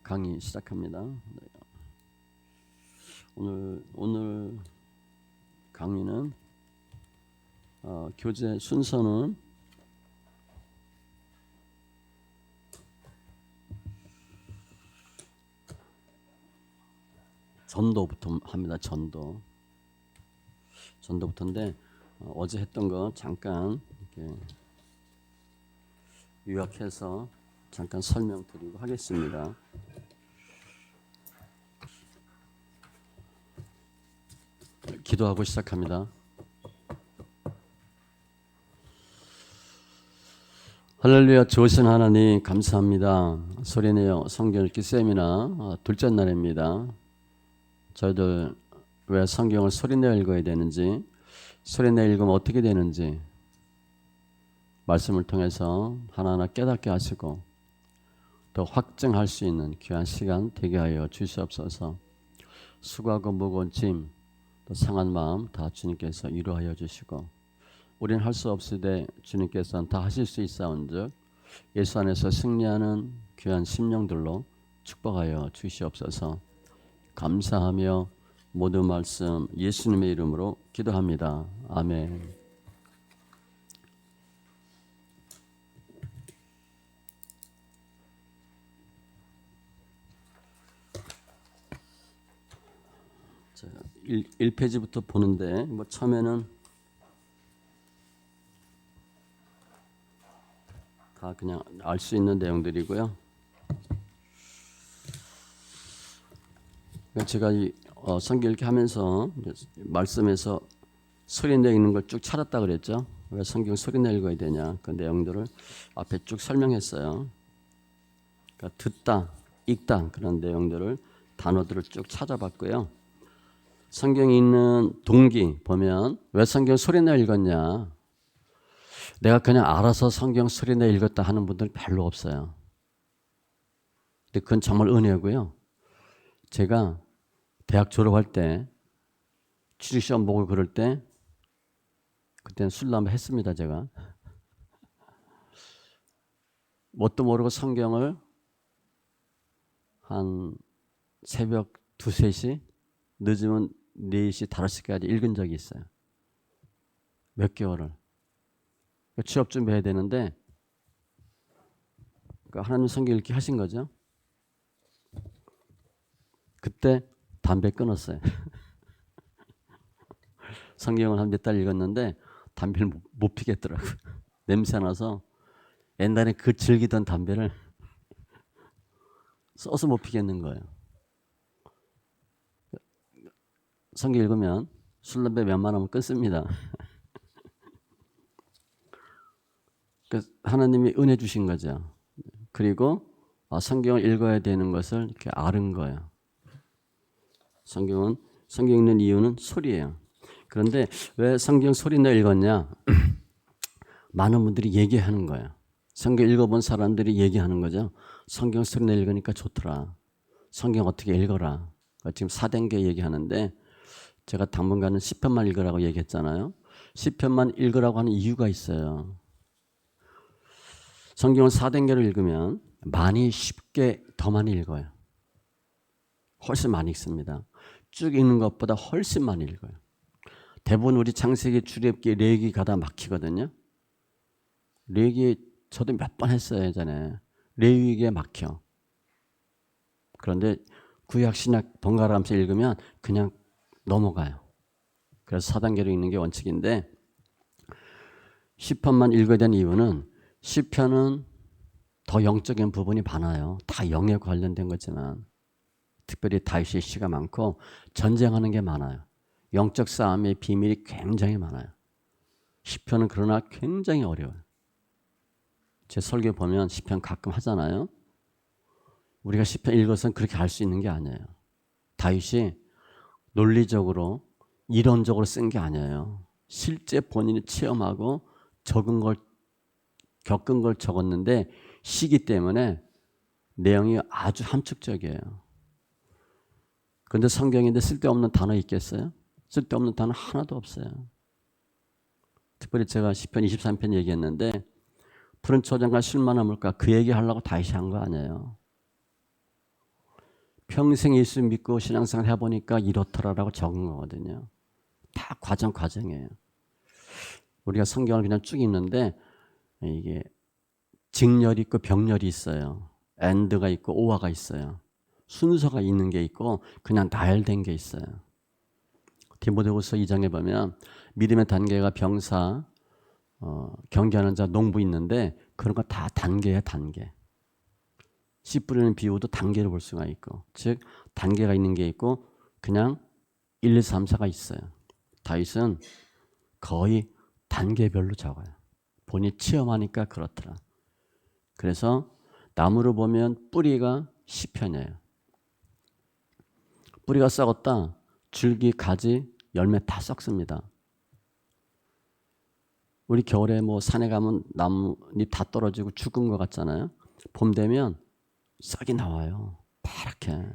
강의 시작합니다. 네. 오늘 강의는 교재 순서는 전도부터 합니다. 전도부터인데 어제 했던 거 잠깐 이렇게 요약해서 잠깐 설명드리고 하겠습니다. 기도하고 시작합니다. 할렐루야. 좋으신 하나님 감사합니다. 소리내어 성경 읽기 세미나 둘째 날입니다. 저희들 왜 성경을 소리내어 읽어야 되는지, 소리내어 읽으면 어떻게 되는지 말씀을 통해서 하나하나 깨닫게 하시고 더 확증할 수 있는 귀한 시간 되게 하여 주시옵소서. 수고하고 무거운 짐, 또 상한 마음 다 주님께서 위로하여 주시고 우리는 할 수 없으되 주님께서는 다 하실 수 있사온즉 예수 안에서 승리하는 귀한 심령들로 축복하여 주시옵소서. 감사하며 모든 말씀 예수님의 이름으로 기도합니다. 아멘. 자, 1페이지부터 보는데 처음에는 다 그냥 알 수 있는 내용들이고요. 제가 성경 읽기 하면서 말씀에서 소리내 읽는 걸 쭉 찾았다 그랬죠. 왜 성경 소리내 읽어야 되냐, 그 내용들을 앞에 쭉 설명했어요. 그러니까 듣다, 읽다 그런 내용들을 단어들을 쭉 찾아봤고요. 성경에 있는 동기 보면 왜 성경 소리내 읽었냐, 내가 그냥 알아서 성경 소리내 읽었다 하는 분들 별로 없어요. 근데 그건 정말 은혜고요. 제가 대학 졸업할 때 취직시험 보고 그럴 때 그때는 술도 한번 했습니다. 제가 뭣도 모르고 성경을 한 새벽 2, 3시 늦으면 4시, 5시까지 읽은 적이 있어요. 몇 개월을. 취업 준비해야 되는데 하나님 성경 읽기 하신 거죠. 그때 담배 끊었어요. 성경을 한 몇 달 읽었는데 담배를 못 피겠더라고요. 냄새 나서 옛날에 그 즐기던 담배를 써서 못 피겠는 거예요. 성경 읽으면 술, 담배 웬만하면 끊습니다. 하나님이 은혜 주신 거죠. 그리고 성경을 읽어야 되는 것을 이렇게 아는 거예요. 성경 읽는 이유는 소리예요. 그런데 왜 성경 소리내 읽었냐? 많은 분들이 얘기하는 거예요. 성경 읽어본 사람들이 얘기하는 거죠. 성경 소리내 읽으니까 좋더라. 성경 어떻게 읽어라. 지금 4단계 얘기하는데 제가 당분간은 10편만 읽으라고 얘기했잖아요. 10편만 읽으라고 하는 이유가 있어요. 성경을 4단계로 읽으면 쉽게 더 많이 읽어요. 훨씬 많이 읽습니다. 쭉 읽는 것보다 훨씬 많이 읽어요. 대부분 우리 창세기, 출애굽기, 레위기 가다 막히거든요. 레위기 저도 몇 번 했어요. 예전에. 레위기에 막혀. 그런데 구약, 신약 번갈아 가면서 읽으면 그냥 넘어가요. 그래서 4단계로 읽는 게 원칙인데 10편만 읽어야 되는 이유는 10편은 더 영적인 부분이 많아요. 다 영에 관련된 거지만 특별히 다윗의 시가 많고 전쟁하는 게 많아요. 영적 싸움의 비밀이 굉장히 많아요. 10편은 그러나 굉장히 어려워요. 제 설교 보면 10편 가끔 하잖아요. 우리가 10편 읽어서는 그렇게 알 수 있는 게 아니에요. 다윗이 논리적으로 이론적으로 쓴 게 아니에요. 실제 본인이 체험하고 겪은 걸 적었는데 시기 때문에 내용이 아주 함축적이에요. 그런데 성경인데 쓸데없는 단어 있겠어요? 쓸데없는 단어 하나도 없어요. 특별히 제가 10편, 23편 얘기했는데 푸른 초장과 쉴만한 물가 그 얘기하려고 다시 한 거 아니에요. 평생 예수 믿고 신앙생활 해보니까 이렇더라라고 적은 거거든요. 다 과정이에요. 우리가 성경을 그냥 쭉 읽는데 이게 직렬이 있고 병렬이 있어요. and가 있고 or가 있어요. 순서가 있는 게 있고 그냥 나열된 게 있어요. 디모데후서 2장에 보면 믿음의 단계가 병사, 경계하는 자, 농부 있는데 그런 거 다 단계야, 단계. 씨 뿌리는 비유도 단계를 볼 수가 있고, 즉 단계가 있는 게 있고 그냥 1, 2, 3, 4가 있어요. 다윗은 거의 단계별로 적어요. 본인이 체험하니까 그렇더라. 그래서 나무를 보면 뿌리가 시편이에요. 뿌리가 썩었다. 줄기, 가지, 열매 다 썩습니다. 우리 겨울에 뭐 산에 가면 나뭇잎 다 떨어지고 죽은 것 같잖아요. 봄 되면 싹이 나와요. 파랗게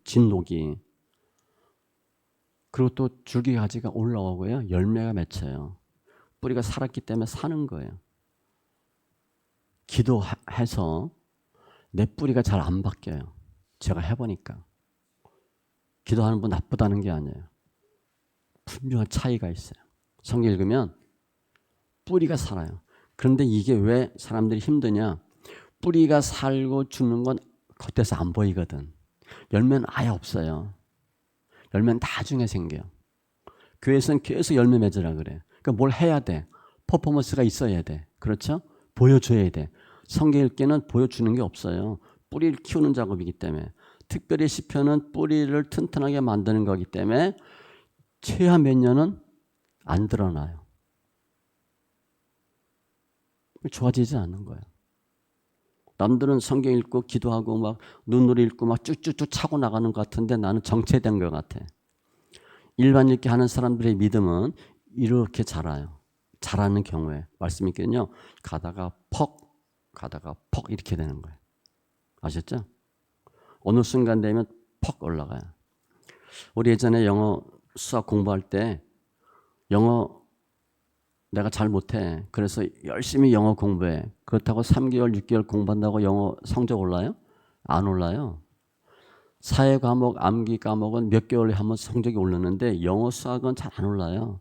진녹이. 그리고 또 줄기 가지가 올라오고요. 열매가 맺혀요. 뿌리가 살았기 때문에 사는 거예요. 기도해서 내 뿌리가 잘 안 바뀌어요. 제가 해보니까. 기도하는 분 나쁘다는 게 아니에요. 분명한 차이가 있어요. 성경 읽으면 뿌리가 살아요. 그런데 이게 왜 사람들이 힘드냐? 뿌리가 살고 죽는 건 겉에서 안 보이거든. 열매는 아예 없어요. 열매는 나중에 생겨요. 교회에서는 계속 열매 맺으라 그래. 그러니까 뭘 해야 돼? 퍼포먼스가 있어야 돼. 그렇죠? 보여줘야 돼. 성경 읽기는 보여주는 게 없어요. 뿌리를 키우는 작업이기 때문에. 특별히 시편은 뿌리를 튼튼하게 만드는 거기 때문에 최하 몇 년은 안 드러나요. 좋아지지 않는 거예요. 남들은 성경 읽고 기도하고 막 눈으로 읽고 막 쭉쭉쭉 차고 나가는 것 같은데 나는 정체된 것 같아. 일반 읽기 하는 사람들의 믿음은 이렇게 자라요. 자라는 경우에 말씀 있거든요. 가다가 퍽 이렇게 되는 거예요. 아셨죠? 어느 순간 되면 퍽 올라가요. 우리 예전에 영어 수학 공부할 때 영어 내가 잘 못해. 그래서 열심히 영어 공부해. 그렇다고 3개월, 6개월 공부한다고 영어 성적 올라요? 안 올라요. 사회 과목, 암기 과목은 몇 개월에 한 번 성적이 오르는데 영어 수학은 잘 안 올라요.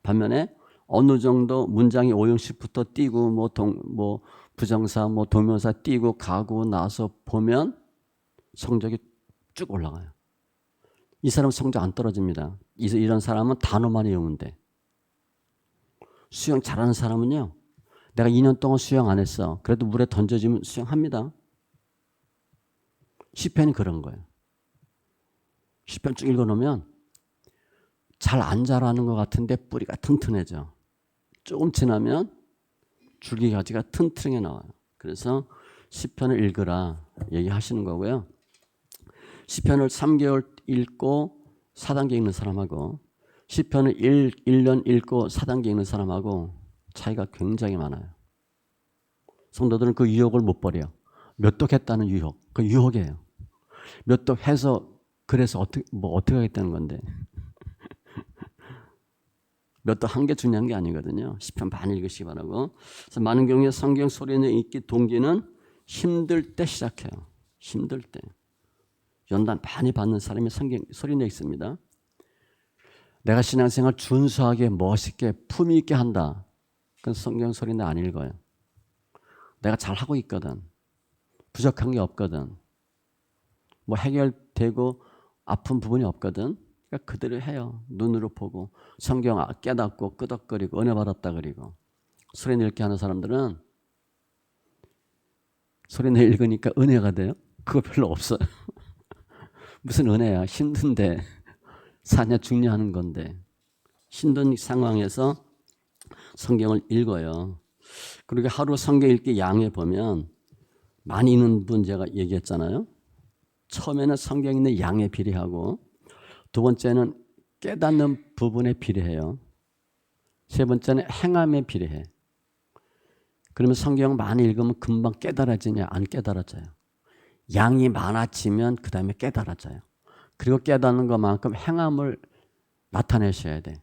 반면에 어느 정도 문장이 5형식부터 띄고 뭐 부정사, 뭐 동명사 띄고 가고 나서 보면 성적이 쭉 올라가요. 이 사람은 성적 안 떨어집니다. 이런 사람은 단어만 외우면 돼. 수영 잘하는 사람은요. 내가 2년 동안 수영 안 했어. 그래도 물에 던져지면 수영합니다. 시편이 그런 거예요. 시편 쭉 읽어놓으면 잘 안 자라는 것 같은데 뿌리가 튼튼해져. 조금 지나면 줄기 가지가 튼튼하게 나와요. 그래서 시편을 읽으라 얘기하시는 거고요. 시편을 3개월 읽고 4단계 읽는 사람하고 시편을 1년 읽고 4단계 읽는 사람하고 차이가 굉장히 많아요. 성도들은 그 유혹을 못 버려요. 몇 독 했다는 유혹. 그 유혹이에요. 몇 독 해서 그래서 어떻게 하겠다는 건데. 몇 독 한 개 중요한 게 아니거든요. 시편 많이 읽으시기 바라고. 그래서 많은 경우에 성경 소리내 읽기 동기는 힘들 때 시작해요. 힘들 때. 연단 많이 받는 사람이 성경 소리내 읽습니다. 내가 신앙생활 준수하게 멋있게 품위 있게 한다. 그건 성경 소리내 안 읽어요. 내가 잘하고 있거든. 부족한 게 없거든. 뭐 해결되고 아픈 부분이 없거든. 그러니까 그대로 해요. 눈으로 보고 성경 깨닫고 끄덕거리고 은혜 받았다 그리고 소리내 읽게 하는 사람들은 소리내 읽으니까 은혜가 돼요? 그거 별로 없어요. 무슨 은혜야. 힘든데 사냐 죽냐 하는 건데 힘든 상황에서 성경을 읽어요. 그리고 하루 성경 읽기 양에 보면 많이 읽는 분 제가 얘기했잖아요. 처음에는 성경 읽는 양에 비례하고 두 번째는 깨닫는 부분에 비례해요. 세 번째는 행함에 비례해. 그러면 성경 많이 읽으면 금방 깨달아지냐? 안 깨달아져요. 양이 많아지면 그 다음에 깨달아져요. 그리고 깨닫는 것만큼 행함을 나타내셔야 돼.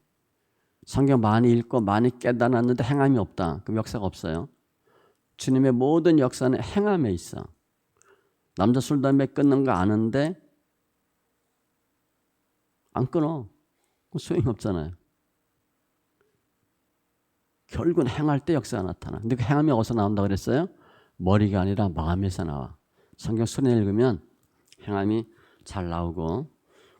성경 많이 읽고 많이 깨달았는데 행함이 없다. 그럼 역사가 없어요. 주님의 모든 역사는 행함에 있어. 남자 술 담배 끊는 거 아는데 안 끊어. 소용이 없잖아요. 결국은 행할 때 역사가 나타나. 근데 그 행함이 어디서 나온다 그랬어요? 머리가 아니라 마음에서 나와. 성경 소리 읽으면 행함이 잘 나오고.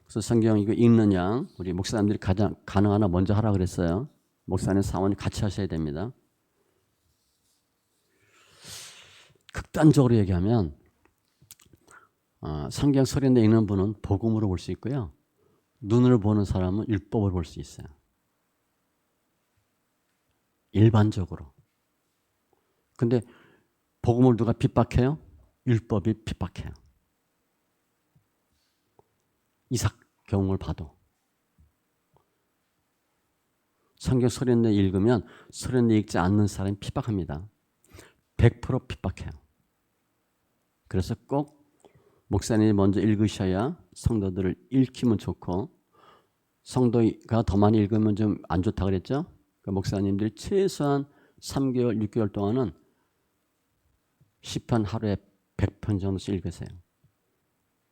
그래서 성경 이거 읽느냐 우리 목사님들이 가장 가능하나 먼저 하라 그랬어요. 목사님 사원이 같이 하셔야 됩니다. 극단적으로 얘기하면 성경 소리인데 읽는 분은 복음으로 볼 수 있고요. 눈으로 보는 사람은 율법으로 볼 수 있어요. 일반적으로. 근데 복음을 누가 핍박해요? 율법이 핍박해요. 이삭 경우를 봐도. 성경 소리내 읽으면 소리내 읽지 않는 사람이 핍박합니다. 100% 핍박해요. 그래서 꼭 목사님이 먼저 읽으셔야 성도들을 읽히면 좋고 성도가 더 많이 읽으면 좀 안 좋다 그랬죠? 그러니까 목사님들이 최소한 3개월, 6개월 동안은 시편 하루에 100편 정도씩 읽으세요.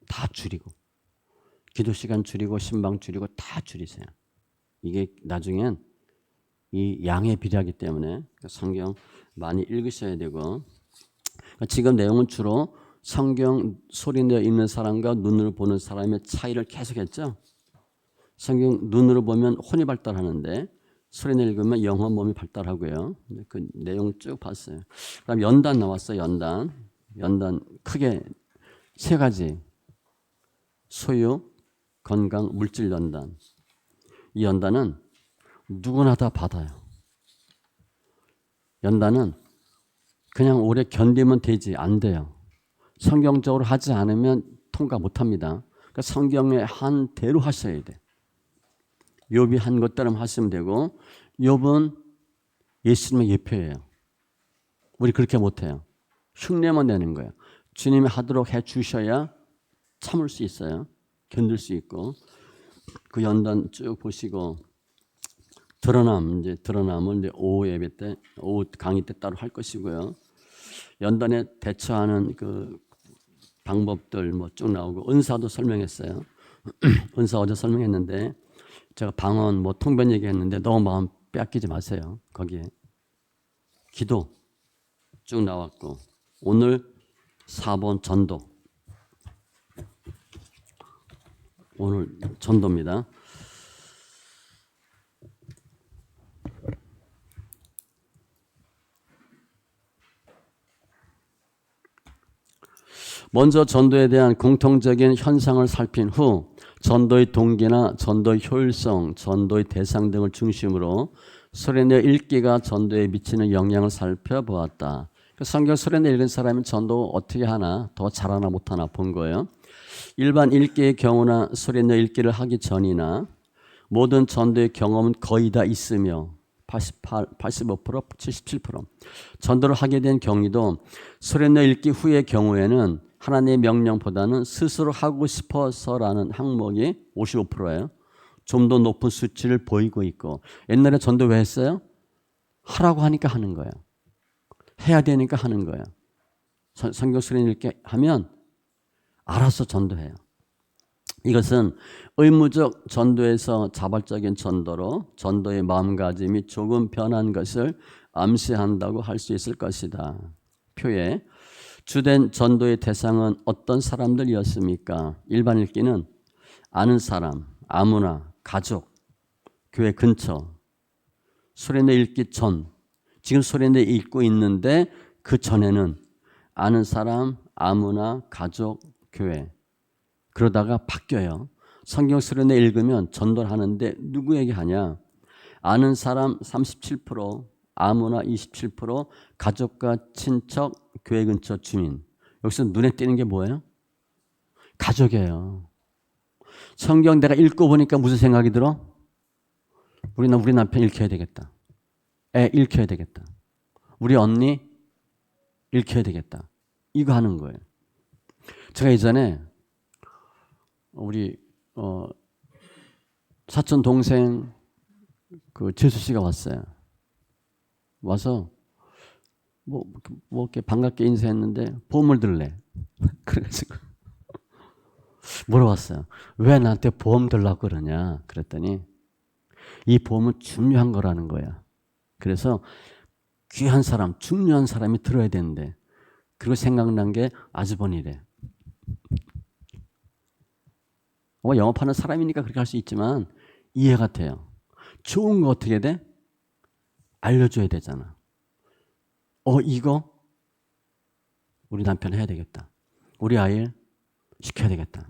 다 줄이고 기도 시간 줄이고 신방 줄이고 다 줄이세요. 이게 나중엔 이 양의 비례하기 때문에 성경 많이 읽으셔야 되고 지금 내용은 주로 성경 소리내어 읽는 사람과 눈으로 보는 사람의 차이를 계속했죠. 성경 눈으로 보면 혼이 발달하는데 소리내어 읽으면 영혼 몸이 발달하고요. 그 내용 쭉 봤어요. 그다음 연단 나왔어요. 연단 크게 세 가지. 소유, 건강, 물질 연단. 이 연단은 누구나 다 받아요. 연단은 그냥 오래 견디면 되지 안 돼요. 성경적으로 하지 않으면 통과 못합니다. 그러니까 성경에 한 대로 하셔야 돼. 욥이 한 것처럼 하시면 되고 욥은 예수님의 예표예요. 우리 그렇게 못해요. 흉내만 내는 거예요. 주님이 하도록 해주셔야 참을 수 있어요. 견딜 수 있고 그 연단 쭉 보시고 드러남을 이제 오후 예배 때, 오후 강의 때 따로 할 것이고요. 연단에 대처하는 그 방법들 뭐 쭉 나오고 은사도 설명했어요. 은사 어제 설명했는데 제가 방언 뭐 통변 얘기했는데 너무 마음 빼앗기지 마세요. 거기에 기도 쭉 나왔고 오늘 4번 전도. 오늘 전도입니다. 먼저 전도에 대한 공통적인 현상을 살핀 후 전도의 동기나 전도의 효율성, 전도의 대상 등을 중심으로 소리내어 읽기가 전도에 미치는 영향을 살펴보았다. 성경 소리내어 읽은 사람은 전도 어떻게 하나, 더 잘하나 못하나 본 거예요. 일반 읽기의 경우나 소리내어 읽기를 하기 전이나 모든 전도의 경험은 거의 다 있으며 85%, 77% 전도를 하게 된 경위도 소리내어 읽기 후의 경우에는 하나님의 명령보다는 스스로 하고 싶어서라는 항목이 55%예요. 좀 더 높은 수치를 보이고 있고 옛날에 전도 왜 했어요? 하라고 하니까 하는 거예요. 해야 되니까 하는 거예요. 성경 소리 읽기 하면 알아서 전도해요. 이것은 의무적 전도에서 자발적인 전도로 전도의 마음가짐이 조금 변한 것을 암시한다고 할 수 있을 것이다. 표에 주된 전도의 대상은 어떤 사람들이었습니까? 일반 읽기는 아는 사람, 아무나, 가족, 교회 근처. 소리내 읽기 전, 지금 소리내 읽고 있는데 그 전에는 아는 사람, 아무나, 가족, 교회. 그러다가 바뀌어요. 성경 소리내 읽으면 전도를 하는데 누구에게 하냐? 아는 사람 37%, 아무나 27%, 가족과 친척, 교회 근처 주민. 여기서 눈에 띄는 게 뭐예요? 가족이에요. 성경 내가 읽고 보니까 무슨 생각이 들어? 우리 남편 읽혀야 되겠다. 애 읽혀야 되겠다. 우리 언니 읽혀야 되겠다. 이거 하는 거예요. 제가 예전에 우리 사촌 동생 그 재수 씨가 왔어요. 와서 뭐 이렇게 반갑게 인사했는데 보험을 들래. 그래가지고 물어봤어요. 왜 나한테 보험 들라고 그러냐? 그랬더니 이 보험은 중요한 거라는 거야. 그래서 귀한 사람, 중요한 사람이 들어야 되는데 그리고 생각난 게 아주버니래. 영업하는 사람이니까 그렇게 할 수 있지만 이해가 돼요. 좋은 거 어떻게 돼? 알려줘야 되잖아. 이거 우리 남편 해야 되겠다. 우리 아이 시켜야 되겠다.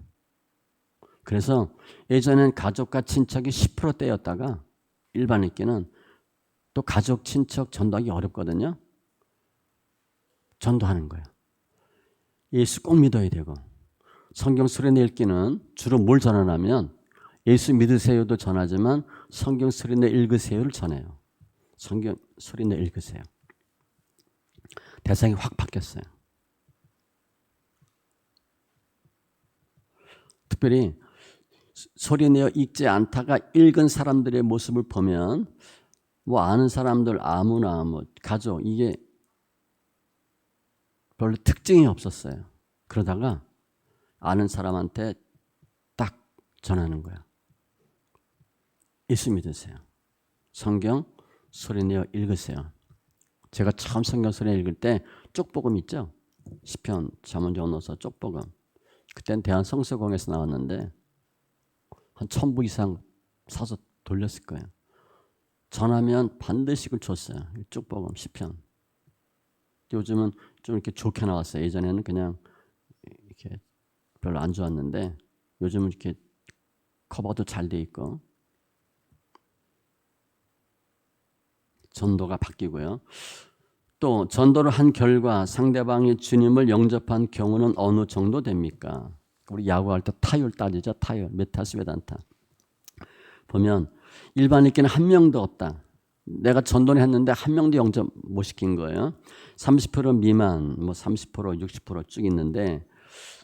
그래서 예전엔 가족과 친척이 10%대였다가 일반 읽기는 또 가족, 친척 전도하기 어렵거든요. 전도하는 거예요. 예수 꼭 믿어야 되고 성경 소리내 읽기는 주로 뭘 전하냐면 예수 믿으세요도 전하지만 성경 소리내 읽으세요를 전해요. 성경 소리내 읽으세요. 대상이 확 바뀌었어요. 특별히 소리내어 읽지 않다가 읽은 사람들의 모습을 보면 뭐 아는 사람들 아무나 뭐 가족 이게 별로 특징이 없었어요. 그러다가 아는 사람한테 딱 전하는 거야. 예수 믿으세요. 성경 소리내어 읽으세요. 제가 처음 성경 소리내어 읽을 때 쪽복음 있죠? 시편, 잠언, 연호서, 쪽복음. 그땐 대한성서공에서 나왔는데 한 1000부 이상 사서 돌렸을 거예요. 전하면 반드시 그걸 줬어요. 쪽복음, 시편. 요즘은 좀 이렇게 좋게 나왔어요. 예전에는 그냥 이렇게 별로 안 좋았는데 요즘은 이렇게 커버도 잘 돼 있고 전도가 바뀌고요. 또 전도를 한 결과 상대방이 주님을 영접한 경우는 어느 정도 됩니까? 우리 야구할 때 타율 따지죠. 타율. 메타스 베단타. 보면 일반 읽기는 한 명도 없다. 내가 전도를 했는데 한 명도 영접 못 시킨 거예요. 30% 미만, 뭐 30%, 60%쭉 있는데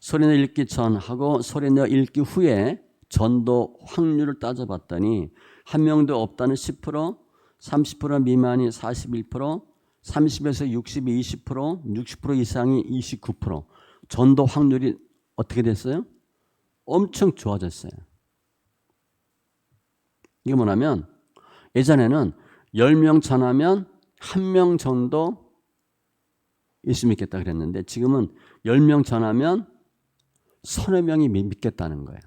소리내어 읽기 전하고 소리내어 읽기 후에 전도 확률을 따져봤더니 한 명도 없다는 10%, 30% 미만이 41%, 30에서 60이 20%, 60% 이상이 29%. 전도 확률이 어떻게 됐어요? 엄청 좋아졌어요. 이게 뭐냐면 예전에는 10명 전하면 1명 정도 예수 믿겠다 그랬는데 지금은 10명 전하면 서너 명이 믿겠다는 거예요.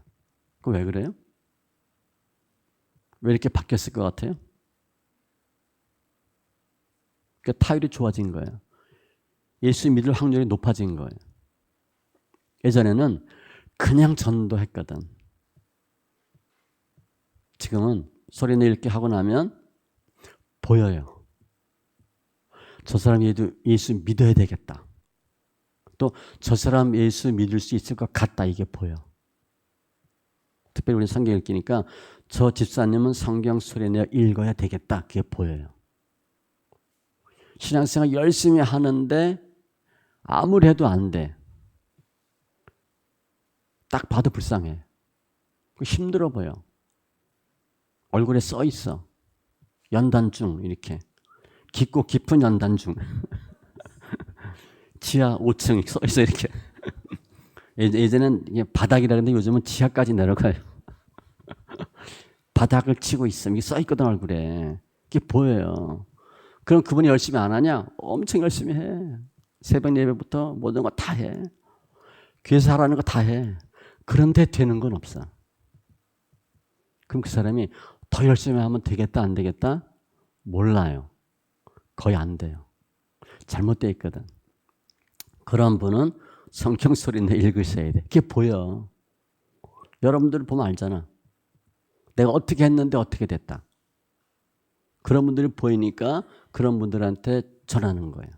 그 왜 그래요? 왜 이렇게 바뀌었을 것 같아요? 그러니까 타율이 좋아진 거예요. 예수 믿을 확률이 높아진 거예요. 예전에는 그냥 전도했거든. 지금은 소리내 읽기 하고 나면 보여요. 저 사람 예수 믿어야 되겠다. 또 저 사람 예수 믿을 수 있을 것 같다. 이게 보여. 특별히 우리 성경 읽기니까 저 집사님은 성경 소리내어 읽어야 되겠다. 그게 보여요. 신앙생활 열심히 하는데 아무리 해도 안 돼. 딱 봐도 불쌍해. 힘들어 보여. 얼굴에 써 있어. 연단중 이렇게. 깊고 깊은 연단중. 지하 5층 써 있어 이렇게. 예전엔 바닥이라 그랬는데 요즘은 지하까지 내려가요. 바닥을 치고 있어. 이게 써 있거든 얼굴에. 이게 보여요. 그럼 그분이 열심히 안 하냐? 엄청 열심히 해. 새벽 예배부터 모든 거 다 해. 교회에서 하라는 거 다 해. 그런데 되는 건 없어. 그럼 그 사람이 더 열심히 하면 되겠다 안 되겠다? 몰라요. 거의 안 돼요. 잘못되어 있거든. 그런 분은 성경 소리내 읽으셔야 돼. 그게 보여. 여러분들 보면 알잖아. 내가 어떻게 했는데 어떻게 됐다. 그런 분들이 보이니까 그런 분들한테 전하는 거예요.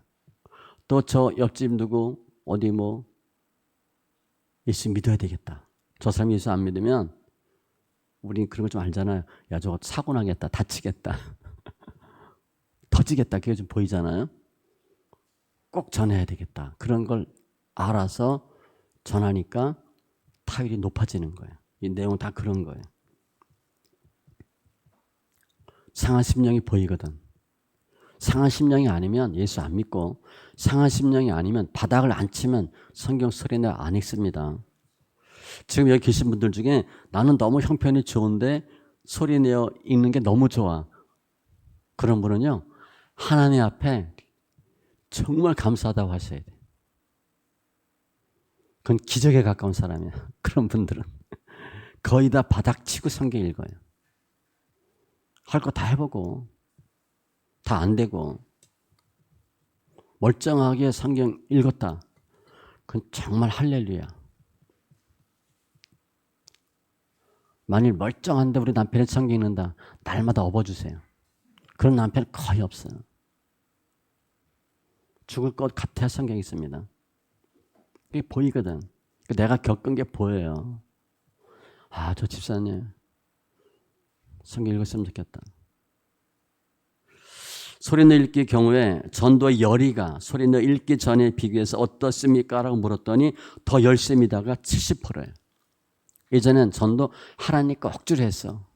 또 저 옆집 누구 어디 뭐 예수 믿어야 되겠다. 저 사람이 예수 안 믿으면 우리 그런 거 좀 알잖아요. 야 저거 사고 나겠다. 다치겠다. 터지겠다. 그게 좀 보이잖아요. 꼭 전해야 되겠다. 그런 걸 알아서 전하니까 타율이 높아지는 거예요. 이 내용 다 그런 거예요. 상한 심령이 보이거든. 상한 심령이 아니면 예수 안 믿고 상한 심령이 아니면 바닥을 안 치면 성경 소리내어 안 읽습니다. 지금 여기 계신 분들 중에 나는 너무 형편이 좋은데 소리내어 읽는 게 너무 좋아. 그런 분은요. 하나님 앞에 정말 감사하다고 하셔야 돼. 그건 기적에 가까운 사람이야. 그런 분들은. 거의 다 바닥 치고 성경 읽어요. 할 거 다 해보고 다 안 되고 멀쩡하게 성경 읽었다. 그건 정말 할렐루야. 만일 멀쩡한데 우리 남편이 성경 읽는다. 날마다 업어주세요. 그런 남편 거의 없어요. 죽을 것 같아야 성경 있습니다. 이게 보이거든. 내가 겪은 게 보여요. 아, 저 집사님 성경 읽었으면 좋겠다. 소리내어 읽기 경우에 전도의 열의가 소리내어 읽기 전에 비교해서 어떻습니까? 라고 물었더니 더 열심이다가 70%예요. 예전엔 전도 하라니까 억지로 했어.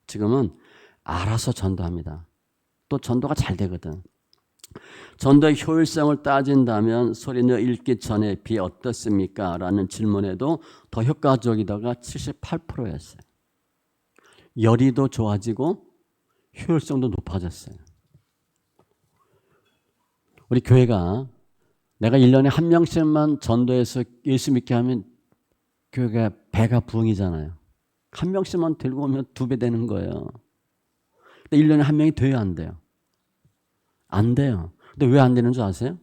지금은 알아서 전도합니다. 또 전도가 잘 되거든. 전도의 효율성을 따진다면 소리내어 읽기 전에 비해 어떻습니까? 라는 질문에도 더 효과적이다가 78%였어요. 열의도 좋아지고 효율성도 높아졌어요. 우리 교회가 내가 1년에 한 명씩만 전도해서 예수 믿게 하면 교회가 배가 부흥이잖아요. 한 명씩만 들고 오면 2배 되는 거예요. 근데 1년에 한 명이 돼야 안 돼요. 안 돼요. 근데 왜 안 되는 줄 아세요?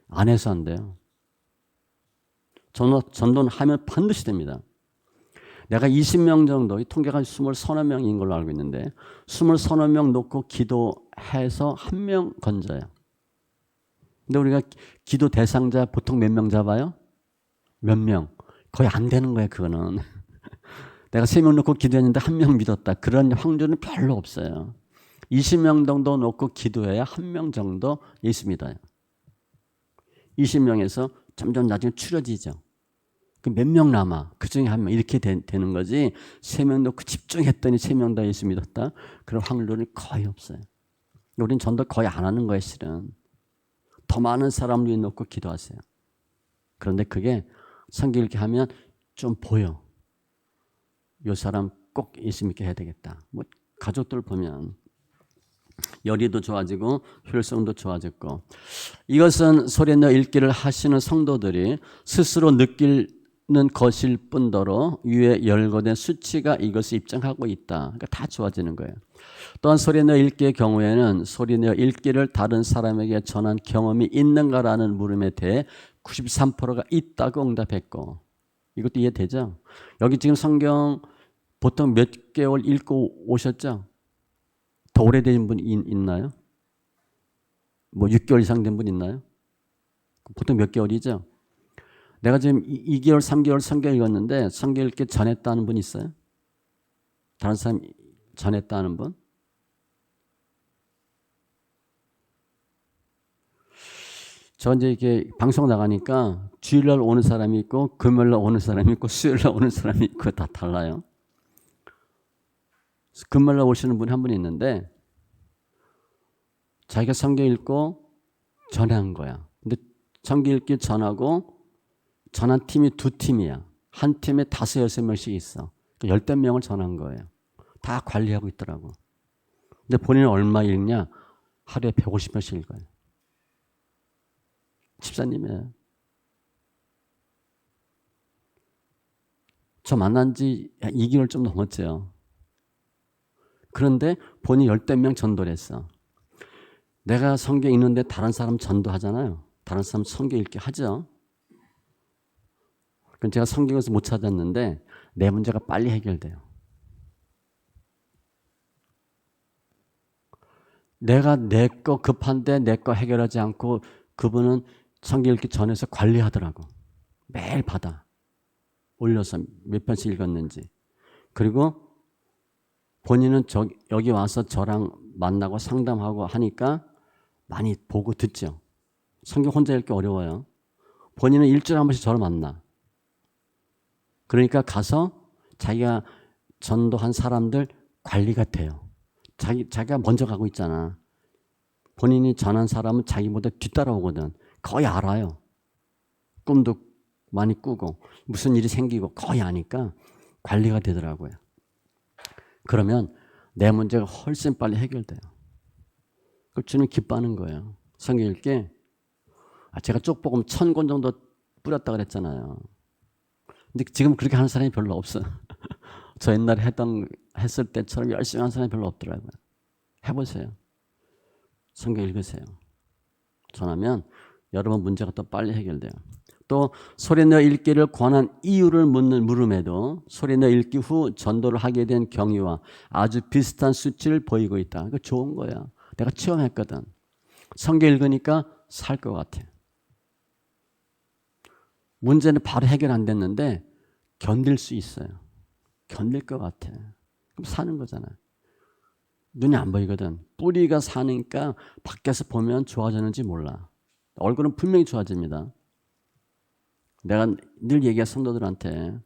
안 해서 안 돼요. 전도는 하면 반드시 됩니다. 내가 20명 정도, 이 통계가 20서너 명인 걸로 알고 있는데 20서너 명 놓고 기도해서 1명 건져요. 근데 우리가 기도 대상자 보통 몇 명 잡아요? 몇 명? 거의 안 되는 거예요, 그거는. 내가 3명 놓고 기도했는데 1명 믿었다. 그런 확률은 별로 없어요. 20명 정도 놓고 기도해야 1명 정도 예수 믿어요. 20명에서 점점 나중에 추려지죠. 몇 명 남아? 그 중에 1명 이렇게 되는 거지. 3명 놓고 집중했더니 3명 다 예수 믿었다. 그런 확률은 거의 없어요. 우리는 전도 거의 안 하는 거예요, 실은. 더 많은 사람들이 놓고 기도하세요. 그런데 그게 성경 읽기 하면 좀 보여. 이 사람 꼭 예수 믿게 해야 되겠다. 뭐 가족들 보면 열의도 좋아지고 효율성도 좋아졌고, 이것은 소리내어 읽기를 하시는 성도들이 스스로 느끼는 것일 뿐더러 위에 열거된 수치가 이것을 입증하고 있다. 그러니까 다 좋아지는 거예요. 또한 소리내어 읽기의 경우에는 소리내어 읽기를 다른 사람에게 전한 경험이 있는가라는 물음에 대해 93%가 있다고 응답했고, 이것도 이해되죠? 여기 지금 성경 보통 몇 개월 읽고 오셨죠? 더 오래된 분 있나요? 뭐 6개월 이상 된 분 있나요? 보통 몇 개월이죠? 내가 지금 2개월, 3개월 성경 읽었는데 성경 읽기 전했다는 분 있어요? 다른 사람 전했다는 분? 저 이제 이렇게 방송 나가니까 주일날 오는 사람이 있고 금요일날 오는 사람이 있고 수요일날 오는 사람이 있고 다 달라요. 금요일날 오시는 분이 한 분 있는데 자기가 성경 읽고 전한 거야. 근데 성경 읽기 전하고 전한 팀이 2팀이야. 한 팀에 5, 6명씩 있어. 10명을 전한 거예요. 다 관리하고 있더라고. 근데 본인은 얼마 읽냐? 하루에 150명씩 읽어요. 집사님이에요. 저 만난 지 2개월 좀 넘었죠. 그런데 본인이 10명 전도를 했어. 내가 성경 읽는데 다른 사람 전도하잖아요. 다른 사람 성경 읽게 하죠. 그럼 제가 성경에서 못 찾았는데 내 문제가 빨리 해결돼요. 내가 내 거 급한데 내 거 해결하지 않고 그분은 성경 읽기 전에서 관리하더라고. 매일 받아. 올려서 몇 편씩 읽었는지. 그리고 본인은 여기 와서 저랑 만나고 상담하고 하니까 많이 보고 듣죠. 성경 혼자 읽기 어려워요. 본인은 일주일에 한 번씩 저를 만나. 그러니까 가서 자기가 전도한 사람들 관리가 돼요. 자기가 먼저 가고 있잖아. 본인이 전한 사람은 자기보다 뒤따라오거든. 거의 알아요. 꿈도 많이 꾸고 무슨 일이 생기고 거의 아니까 관리가 되더라고요. 그러면 내 문제가 훨씬 빨리 해결돼요. 그 주님 기뻐하는 거예요. 성경 읽게 제가 쪽복음 1000권 정도 뿌렸다 그랬잖아요. 근데 지금 그렇게 하는 사람이 별로 없어요. 저 옛날에 했을 때처럼 열심히 하는 사람이 별로 없더라고요. 해보세요. 성경 읽으세요. 전하면 여러분 문제가 더 빨리 해결돼요. 또 소리내어 읽기를 권한 이유를 묻는 물음에도 소리내어 읽기 후 전도를 하게 된 경위와 아주 비슷한 수치를 보이고 있다. 이거 좋은 거야. 내가 체험했거든. 성경 읽으니까 살 것 같아. 문제는 바로 해결 안 됐는데 견딜 수 있어요. 견딜 것 같아. 그럼 사는 거잖아요. 눈이 안 보이거든. 뿌리가 사니까 밖에서 보면 좋아졌는지 몰라. 얼굴은 분명히 좋아집니다. 내가 늘 얘기해 성도들한테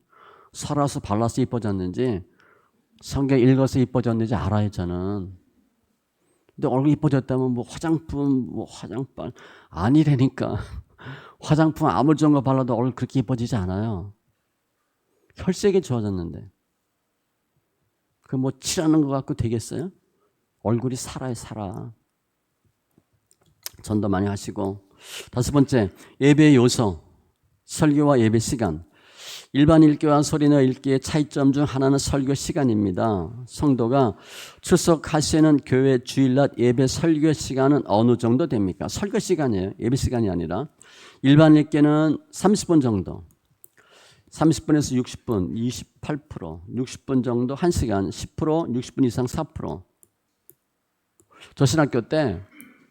살아서 발라서 이뻐졌는지 성경 읽어서 이뻐졌는지 알아요 저는. 근데 얼굴 이뻐졌다면 뭐 화장품 뭐 화장빨 아니라니까. 화장품 아무리 좋은 거 발라도 얼굴 그렇게 이뻐지지 않아요. 혈색이 좋아졌는데 그 뭐 칠하는 것 같고 되겠어요? 얼굴이 살아요 살아. 전도 많이 하시고. 다섯 번째, 예배의 요소, 설교와 예배 시간. 일반 읽기와 소리내어 읽기의 차이점 중 하나는 설교 시간입니다. 성도가 출석하시는 교회 주일낮 예배 설교 시간은 어느 정도 됩니까? 설교 시간이에요. 예배 시간이 아니라. 일반 읽기는 30분 정도. 30분에서 60분, 28%, 60분 정도 1시간, 10%, 60분 이상 4%. 저 신학교 때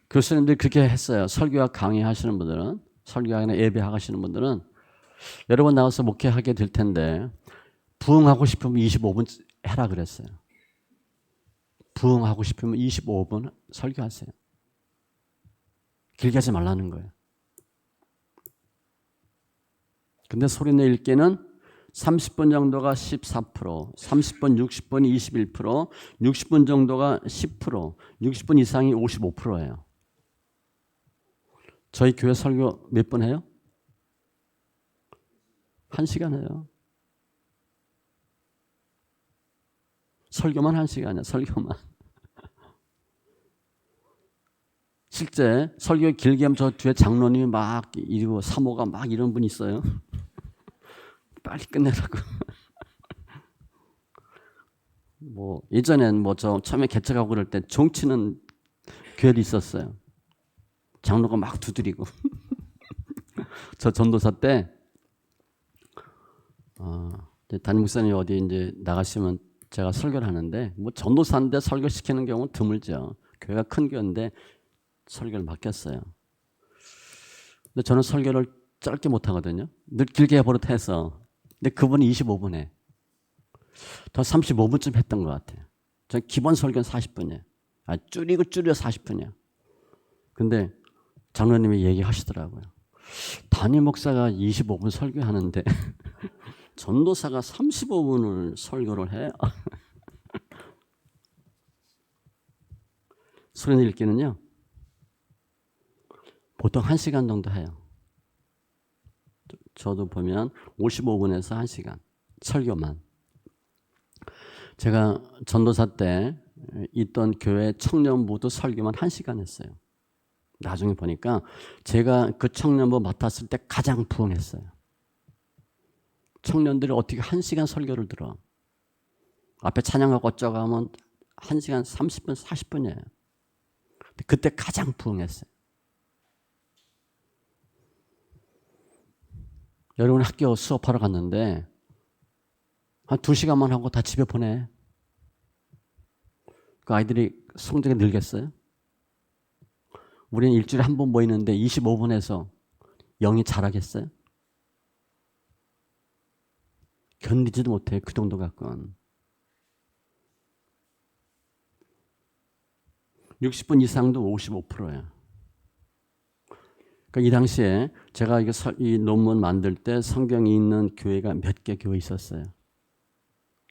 교수님들이 그렇게 했어요. 설교와 강의하시는 분들은, 설교하거나 예배하시는 분들은 여러분 나와서 목회하게 될 텐데 부흥하고 싶으면 25분 해라 그랬어요. 부흥하고 싶으면 25분 설교하세요. 길게 하지 말라는 거예요. 근데 소리내 읽기는 30분 정도가 14%, 30분, 60분이 21%, 60분 정도가 10%, 60분 이상이 55%예요. 저희 교회 설교 몇 분 해요? 1시간 해요. 설교만 1시간이야. 설교만. 실제 설교 길게 하면 저 뒤에 장로님이 막 이러고 사모가 막 이런 분 있어요. 빨리 끝내라고. 뭐 예전엔 뭐 저 처음에 개척하고 그럴 때 종치는 교회도 있었어요. 장로가 막 두드리고. 저 전도사 때 담임 목사님 어디 이제 나가시면 제가 설교를 하는데 뭐 전도사인데 설교 시키는 경우는 드물죠. 교회가 큰 교회인데 설교를 맡겼어요. 근데 저는 설교를 짧게 못 하거든요. 늘 길게 버릇해서. 근데 그분이 25분 해. 더 35분쯤 했던 것 같아요. 저 기본 설교는 40분이에요. 줄여 40분이야. 근데 장로님이 얘기하시더라고요. 담임 목사가 25분 설교하는데 전도사가 35분을 설교를 해? 소리 읽기는요. 보통 1시간 정도 해요. 저도 보면 55분에서 1시간 설교만. 제가 전도사 때 있던 교회 청년부도 설교만 1시간 했어요. 나중에 보니까 제가 그 청년부 맡았을 때 가장 부흥했어요. 청년들이 어떻게 1시간 설교를 들어. 앞에 찬양하고 어쩌고 하면 1시간 30분, 40분이에요. 그때 가장 부흥했어요. 여러분 학교 수업하러 갔는데 한 2시간만 하고 다 집에 보내. 그 아이들이 성적이 늘겠어요? 우리는 일주일에 한 번 모이는데 25분에서 영이 자라겠어요? 견디지도 못해. 그 정도 갖고는. 60분 이상도 55%예요. 그러니까 이 당시에 제가 이 논문 만들 때 성경이 있는 교회가 몇 개 교회 있었어요.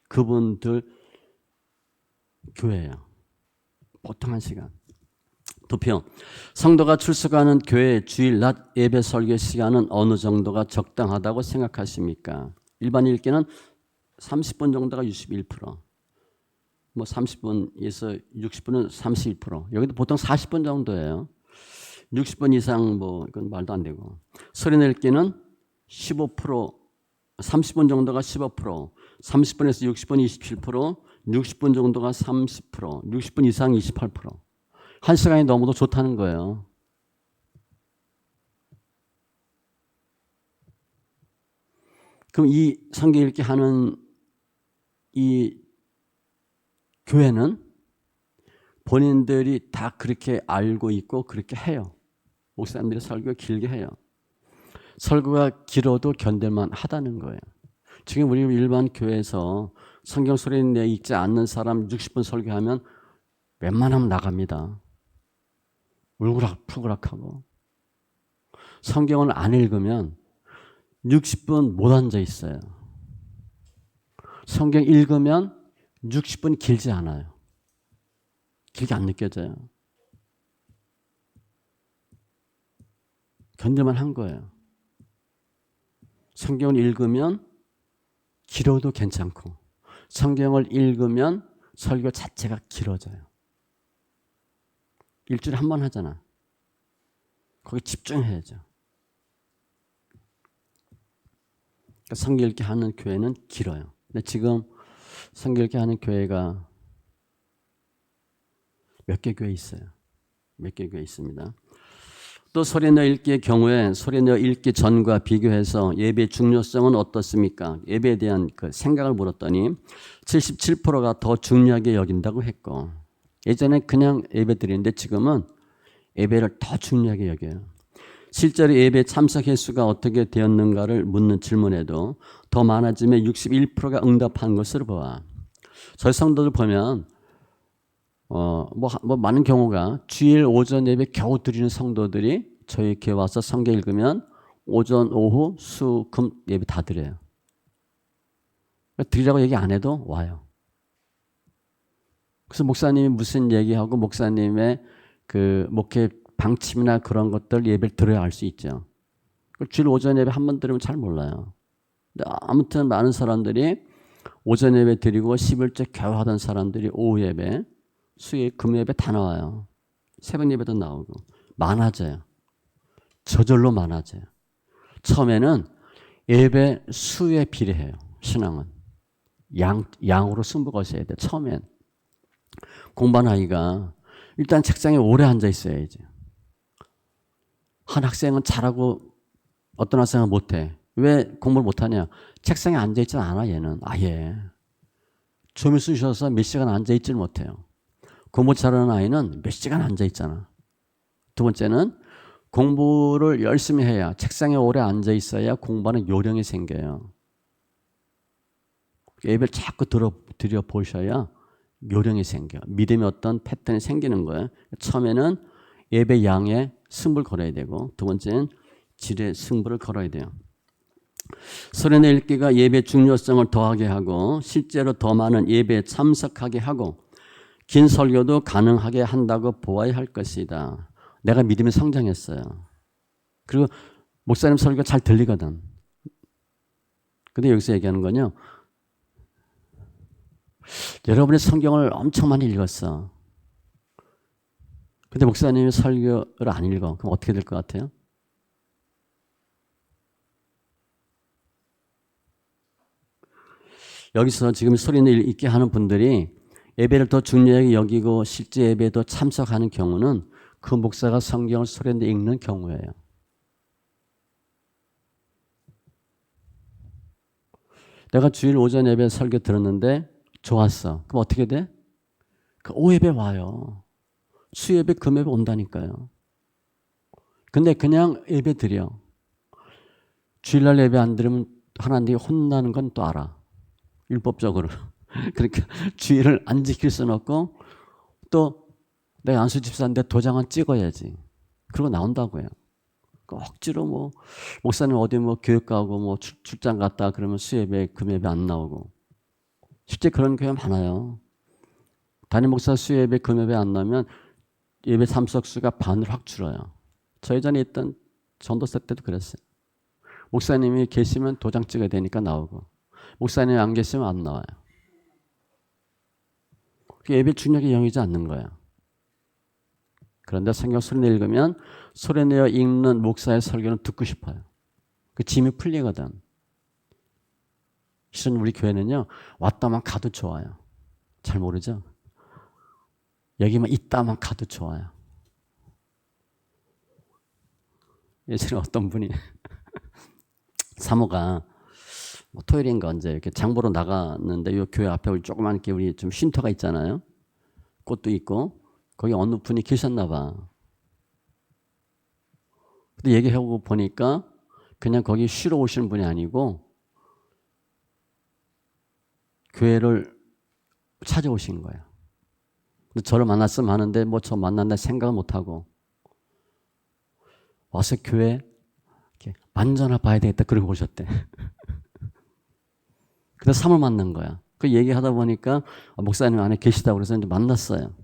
그분들 교회예요. 보통 1시간. 도표. 성도가 출석하는 교회 주일 낮 예배 설교 시간은 어느 정도가 적당하다고 생각하십니까? 일반 읽기는 30분 정도가 61%, 뭐 30분에서 60분은 31%. 여기도 보통 40분 정도예요. 60분 이상 뭐 이건 말도 안 되고. 소리 낼기는 15%, 30분 정도가 15%, 30분에서 60분 27%, 60분 정도가 30%, 60분 이상 28%. 한 시간이 너무도 좋다는 거예요. 그럼 이 성경 읽기 하는 이 교회는 본인들이 다 그렇게 알고 있고 그렇게 해요. 목사님들이 설교 길게 해요. 설교가 길어도 견딜만 하다는 거예요. 지금 우리 일반 교회에서 성경 소리 내 읽지 않는 사람 60분 설교하면 웬만하면 나갑니다. 울그락푸그락하고. 성경을 안 읽으면 60분 못 앉아 있어요. 성경 읽으면 60분 길지 않아요. 길게 안 느껴져요. 견딜만 한 거예요. 성경을 읽으면 길어도 괜찮고 성경을 읽으면 설교 자체가 길어져요. 일주일에 한 번 하잖아. 거기 집중해야죠. 그러니까 성경 읽기 하는 교회는 길어요. 근데 지금 성경 읽기 하는 교회가 몇 개 교회 있어요. 몇 개 교회 있습니다. 또 소리내어 읽기의 경우에 소리내어 읽기 전과 비교해서 예배의 중요성은 어떻습니까? 예배에 대한 그 생각을 물었더니 77%가 더 중요하게 여긴다고 했고, 예전에 그냥 예배 드리는데 지금은 예배를 더 중요하게 여겨요. 실제로 예배 참석 횟수가 어떻게 되었는가를 묻는 질문에도 더 많아지며 61%가 응답한 것으로 보아. 저희 성도들 보면 많은 경우가 주일 오전 예배 겨우 드리는 성도들이 저희 교회 와서 성경 읽으면 오전, 오후, 수, 금 예배 다 드려요. 드리라고 얘기 안 해도 와요. 그래서 목사님이 무슨 얘기하고 목사님의 그 목회 방침이나 그런 것들 예배를 들어야 알 수 있죠. 주일 오전 예배 한 번 들으면 잘 몰라요. 근데 아무튼 많은 사람들이 오전 예배 드리고 11째 겨우 하던 사람들이 오후 예배, 수요일, 금 예배 다 나와요. 새벽 예배도 나오고 많아져요. 저절로 많아져요. 처음에는 예배 수에 비례해요. 신앙은 양으로 승부 거셔야 돼. 처음엔 공부하는 아이가 일단 책상에 오래 앉아 있어야지. 한 학생은 잘하고 어떤 학생은 못해. 왜 공부를 못하냐? 책상에 앉아있지 않아 얘는. 아예 좀을 쑤셔서 몇 시간 앉아있지를 못해요. 공부 잘하는 아이는 몇 시간 앉아있잖아. 두 번째는 공부를 열심히 해야, 책상에 오래 앉아있어야 공부하는 요령이 생겨요. 예배를 자꾸 들여보셔야 요령이 생겨. 믿음의 어떤 패턴이 생기는 거예요. 처음에는 예배 양에 승부를 걸어야 되고, 두 번째는 질의 승부를 걸어야 돼요. 소리내 읽기가 예배 중요성을 더하게 하고 실제로 더 많은 예배에 참석하게 하고 긴 설교도 가능하게 한다고 보아야 할 것이다. 내가 믿음이 성장했어요. 그리고 목사님 설교가 잘 들리거든. 근데 여기서 얘기하는 건요, 여러분이 성경을 엄청 많이 읽었어. 근데 목사님이 설교를 안 읽어. 그럼 어떻게 될 것 같아요? 여기서 지금 소리를 읽게 하는 분들이 예배를 더 중요하게 여기고 실제 예배에도 참석하는 경우는 그 목사가 성경을 소리내어 읽는 경우예요. 내가 주일 오전 예배 설교 들었는데 좋았어. 그럼 어떻게 돼? 그 오예배 와요. 수예배, 금예배 온다니까요. 근데 그냥 예배 드려. 주일날 예배 안 들으면 하나님이 혼나는 건 또 알아. 율법적으로. 그러니까 주일을 안 지킬 수는 없고 또 내가 안수 집사인데 도장은 찍어야지. 그러고 나온다고요. 억지로 뭐 목사님 어디 뭐 교육 가고 뭐 출장 갔다 그러면 수예배, 금예배 안 나오고. 실제 그런 교회 많아요. 담임 목사 수예배, 금예배 안 나오면 예배 참석수가 반으로 확 줄어요. 저 예전에 있던 전도사 때도 그랬어요. 목사님이 계시면 도장 찍어야 되니까 나오고 목사님이 안 계시면 안 나와요. 예배 중요하게 여기지 않는 거예요. 그런데 성경 소리내 읽으면 소리내어 읽는 목사의 설교는 듣고 싶어요. 그 짐이 풀리거든. 실은 우리 교회는요, 왔다만 가도 좋아요. 잘 모르죠? 여기만 있다만 가도 좋아요. 예전에 어떤 분이 사모가 뭐 토요일인가 언제 이렇게 장보러 나갔는데 이 교회 앞에 우리 조그만 게 우리 좀 쉼터가 있잖아요. 꽃도 있고 거기 어느 분이 계셨나 봐. 근데 얘기하고 보니까 그냥 거기 쉬러 오시는 분이 아니고 교회를 찾아오신 거예요. 근데 저를 만났으면 하는데 뭐 저 만난다 생각을 못하고 와서 교회 이렇게 만져나 봐야 되겠다 그러고 오셨대. 그래서 사모 만난 거야. 그 얘기하다 보니까 목사님 안에 계시다고 그래서 이제 만났어요.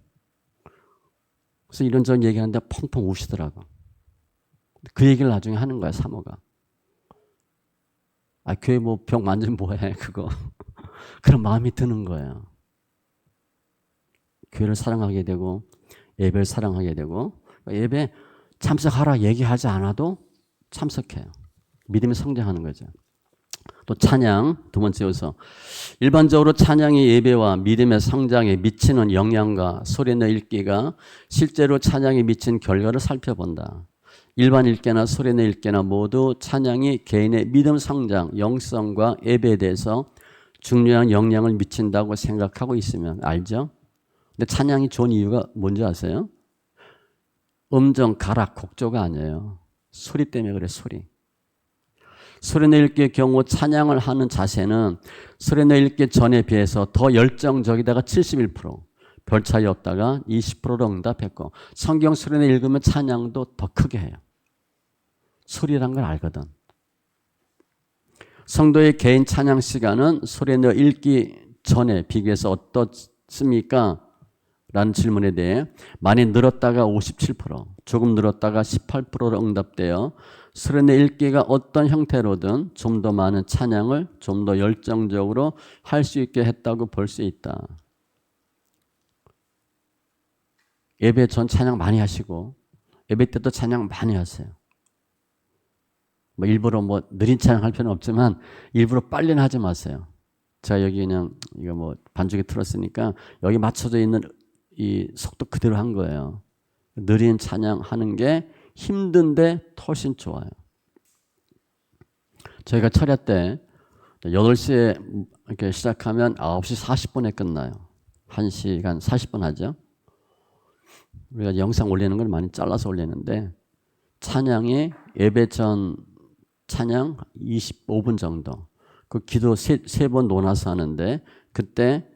그래서 이런저런 얘기하는데 펑펑 우시더라고. 그 얘기를 나중에 하는 거야, 사모가. 아, 교회 뭐 벽 만지면 뭐해, 그거. 그런 마음이 드는 거예요. 교회를 사랑하게 되고, 예배를 사랑하게 되고, 예배 참석하라 얘기하지 않아도 참석해요. 믿음이 성장하는 거죠. 또 찬양, 두 번째 요소. 일반적으로 찬양이 예배와 믿음의 성장에 미치는 영향과 소리내 읽기가 실제로 찬양에 미친 결과를 살펴본다. 일반 읽기나 소리내 읽기나 모두 찬양이 개인의 믿음 성장, 영성과 예배에 대해서 중요한 영향을 미친다고 생각하고 있으면 알죠? 근데 찬양이 좋은 이유가 뭔지 아세요? 음정, 가락, 곡조가 아니에요. 소리 때문에 그래, 소리. 소리내 읽기의 경우 찬양을 하는 자세는 소리내 읽기 전에 비해서 더 열정적이다가 71%, 별 차이 없다가 20%로 응답했고 성경 소리내 읽으면 찬양도 더 크게 해요. 소리란 걸 알거든. 성도의 개인 찬양 시간은 소리내 읽기 전에 비교해서 어떻습니까? 라는 질문에 대해 많이 늘었다가 57%, 조금 늘었다가 18%로 응답되어 소리내 읽기가 어떤 형태로든 좀 더 많은 찬양을 좀 더 열정적으로 할 수 있게 했다고 볼 수 있다. 예배 전 찬양 많이 하시고 예배 때도 찬양 많이 하세요. 뭐 일부러 뭐 느린 찬양 할 필요는 없지만 일부러 빨리는 하지 마세요. 제가 여기 그냥 이거 뭐 반주기 틀었으니까 여기 맞춰져 있는 이 속도 그대로 한 거예요. 느린 찬양 하는 게 힘든데 훨씬 좋아요. 저희가 철야 때 8시에 이렇게 시작하면 9시 40분에 끝나요. 1시간 40분 하죠. 우리가 영상 올리는 걸 많이 잘라서 올리는데 찬양이 예배 전 찬양 25분 정도. 그 기도 세 번 논아서 하는데 그때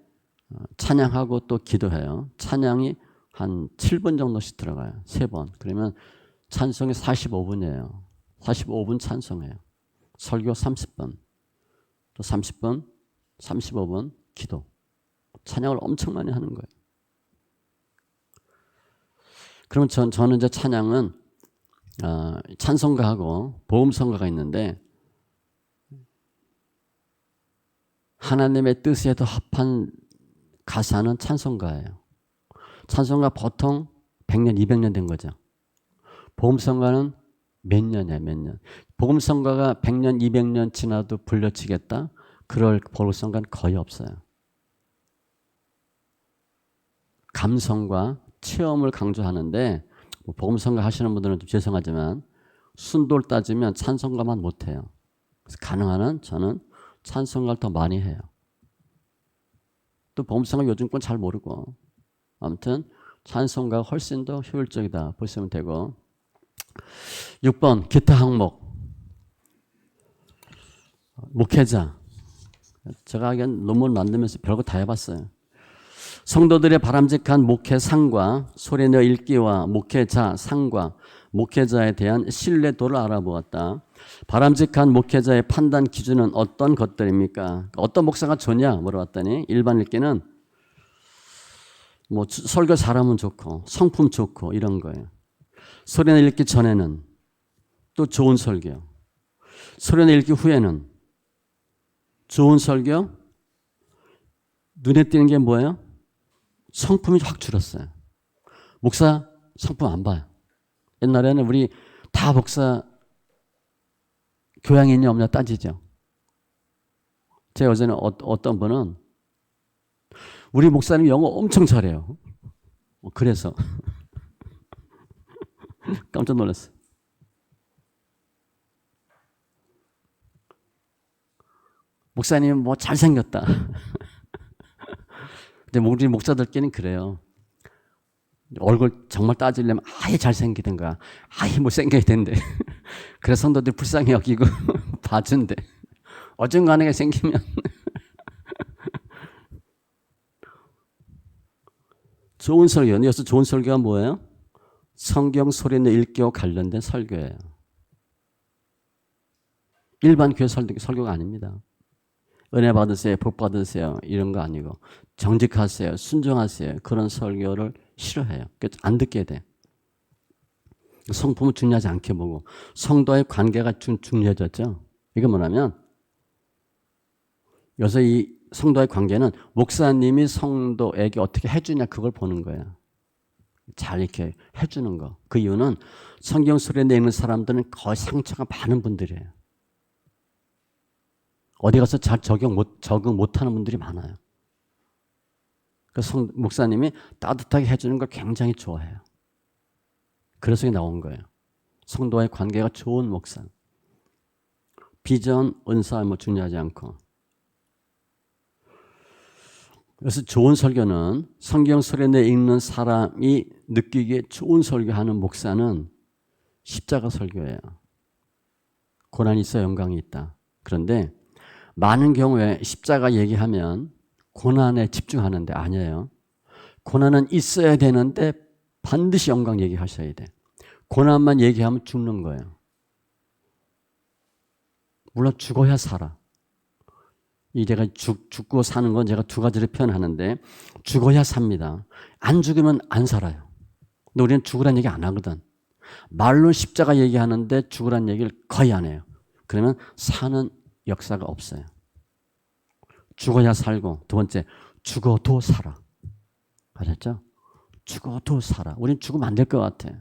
찬양하고 또 기도해요. 찬양이 한 7분 정도씩 들어가요. 3번. 그러면 찬송이 45분이에요. 45분 찬송해요. 설교 30분. 또 30분, 35분 기도. 찬양을 엄청 많이 하는 거예요. 그러면 저는 이제 찬양은 찬송가하고 보험성가가 있는데 하나님의 뜻에 더 합한 가사는 찬송가예요. 찬송가 보통 100년, 200년 된 거죠. 보험성가는 몇 년이야, 몇 년. 복음성가가 100년, 200년 지나도 불려치겠다? 그럴 복음성가는 거의 없어요. 감성과 체험을 강조하는데 복음성가 하시는 분들은 좀 죄송하지만 순도를 따지면 찬송가만 못해요. 그래서 가능한 한 저는 찬송가를 더 많이 해요. 또 복음성가 요즘 건 잘 모르고 아무튼 찬송가가 훨씬 더 효율적이다 보시면 되고 6번 기타 항목 목회자 제가 하기엔 논문 만들면서 별거 다 해봤어요. 성도들의 바람직한 목회상과 소리내어 읽기와 목회자 상과 목회자에 대한 신뢰도를 알아보았다. 바람직한 목회자의 판단 기준은 어떤 것들입니까? 어떤 목사가 좋냐 물어봤더니 일반 읽기는 뭐 설교 잘하면 좋고 성품 좋고 이런 거예요. 소리내 읽기 전에는 또 좋은 설교, 소리내 읽기 후에는 좋은 설교, 눈에 띄는 게 뭐예요? 성품이 확 줄었어요. 목사 성품 안 봐요. 옛날에는 우리 다 목사 교양이 있냐 없냐 따지죠. 제 어제는 어떤 분은 우리 목사님 영어 엄청 잘해요. 그래서 깜짝 놀랐어요. 목사님 뭐 잘생겼다. 근데 우리 목사들끼리는 그래요. 얼굴 정말 따지려면 아예 잘생기든가 아예 못생겨야 된대. 그래서 성도들이 불쌍히 여기고 봐준대. 어중간하게 생기면 좋은 설교. 여기서 좋은 설교가 뭐예요? 성경 소리내 읽기와 관련된 설교예요. 일반 교회 설교가 아닙니다. 은혜 받으세요, 복 받으세요 이런 거 아니고 정직하세요, 순종하세요 그런 설교를 싫어해요. 안 듣게 돼. 성품은 중요하지 않게 보고 성도와의 관계가 중요해졌죠. 이게 뭐냐면 여기서 이 성도와의 관계는 목사님이 성도에게 어떻게 해주냐 그걸 보는 거예요. 잘 이렇게 해주는 거. 그 이유는 성경 소리내 읽는 사람들은 거의 상처가 많은 분들이에요. 어디 가서 잘 적응 못하는 분들이 많아요. 그래서 목사님이 따뜻하게 해주는 걸 굉장히 좋아해요. 그래서 나온 거예요. 성도와의 관계가 좋은 목사. 비전, 은사 뭐 중요하지 않고. 그래서 좋은 설교는 성경 소리내 읽는 사람이 느끼기에 좋은 설교하는 목사는 십자가 설교예요. 고난이 있어 영광이 있다. 그런데 많은 경우에 십자가 얘기하면 고난에 집중하는데 아니에요. 고난은 있어야 되는데 반드시 영광 얘기하셔야 돼. 고난만 얘기하면 죽는 거예요. 물론 죽어야 살아. 이 제가 죽고 사는 건 제가 두 가지를 표현하는데 죽어야 삽니다. 안 죽으면 안 살아요. 근데 우리는 죽으란 얘기 안 하거든. 말로 십자가 얘기하는데 죽으란 얘기를 거의 안 해요. 그러면 사는 역사가 없어요. 죽어야 살고 두 번째 죽어도 살아. 아셨죠? 죽어도 살아. 우린 죽으면 안 될 것 같아.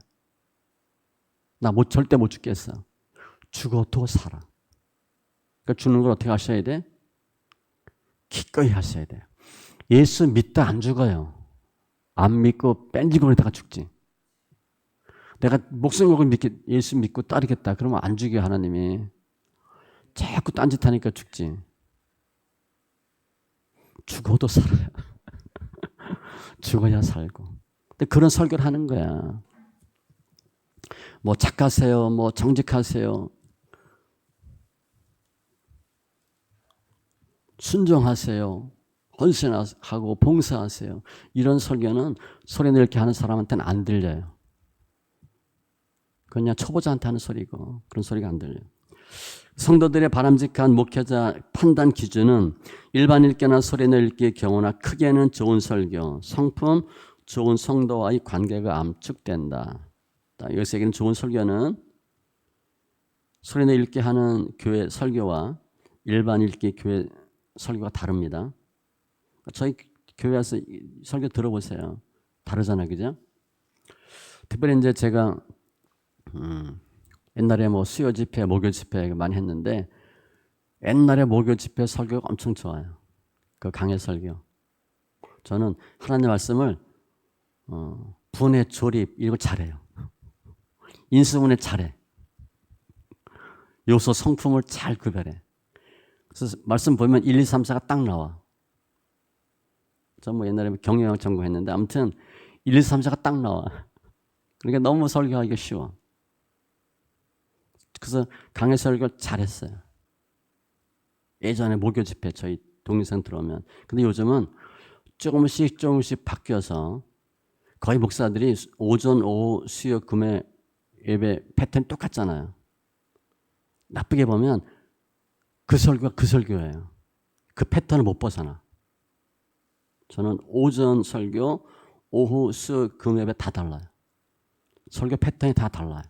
나 절대 못 죽겠어. 죽어도 살아. 그러니까 죽는 걸 어떻게 하셔야 돼? 기꺼이 하셔야 돼요. 예수 믿다 안 죽어요. 안 믿고 뺀질거리다가 죽지. 내가 목숨 걸고 예수 믿고 따르겠다. 그러면 안 죽여 하나님이. 자꾸 딴짓하니까 죽지. 죽어도 살아요. 죽어야 살고. 근데 그런 설교를 하는 거야. 뭐 착하세요. 뭐 정직하세요. 순종하세요. 헌신하고 봉사하세요. 이런 설교는 소리 내게 하는 사람한테는 안 들려요. 그냥 초보자한테 하는 소리고 그런 소리가 안 들려요. 성도들의 바람직한 목회자 판단 기준은 일반 읽기나 소리내 읽기의 경우나 크게는 좋은 설교, 성품, 좋은 성도와의 관계가 암축된다. 여기서 얘기하는 좋은 설교는 소리내 읽기 하는 교회 설교와 일반 읽기 교회 설교가 다릅니다. 저희 교회 와서 설교 들어보세요. 다르잖아요. 그죠? 특별히 이제 제가 옛날에 뭐 수요 집회, 목요 집회 많이 했는데 옛날에 목요 집회 설교가 엄청 좋아요. 그 강해 설교. 저는 하나님 말씀을 분해, 조립 이런 거 잘해요. 인수분해 잘해. 요소 성품을 잘 구별해. 그래서 말씀 보면 1, 2, 3, 4가 딱 나와. 저 뭐 옛날에 경영학 전공했는데 아무튼 1, 2, 3, 4가 딱 나와. 그러니까 너무 설교하기가 쉬워. 그래서 강해 설교 잘했어요. 예전에 목요 집회 저희 동영상 들어오면. 근데 요즘은 조금씩 바뀌어서 거의 목사들이 오전, 오후, 수요, 금요 예배 패턴 똑같잖아요. 나쁘게 보면 그 설교가 그 설교예요. 그 패턴을 못 벗어나. 저는 오전 설교, 오후, 수, 금 예배 다 달라요. 설교 패턴이 다 달라요.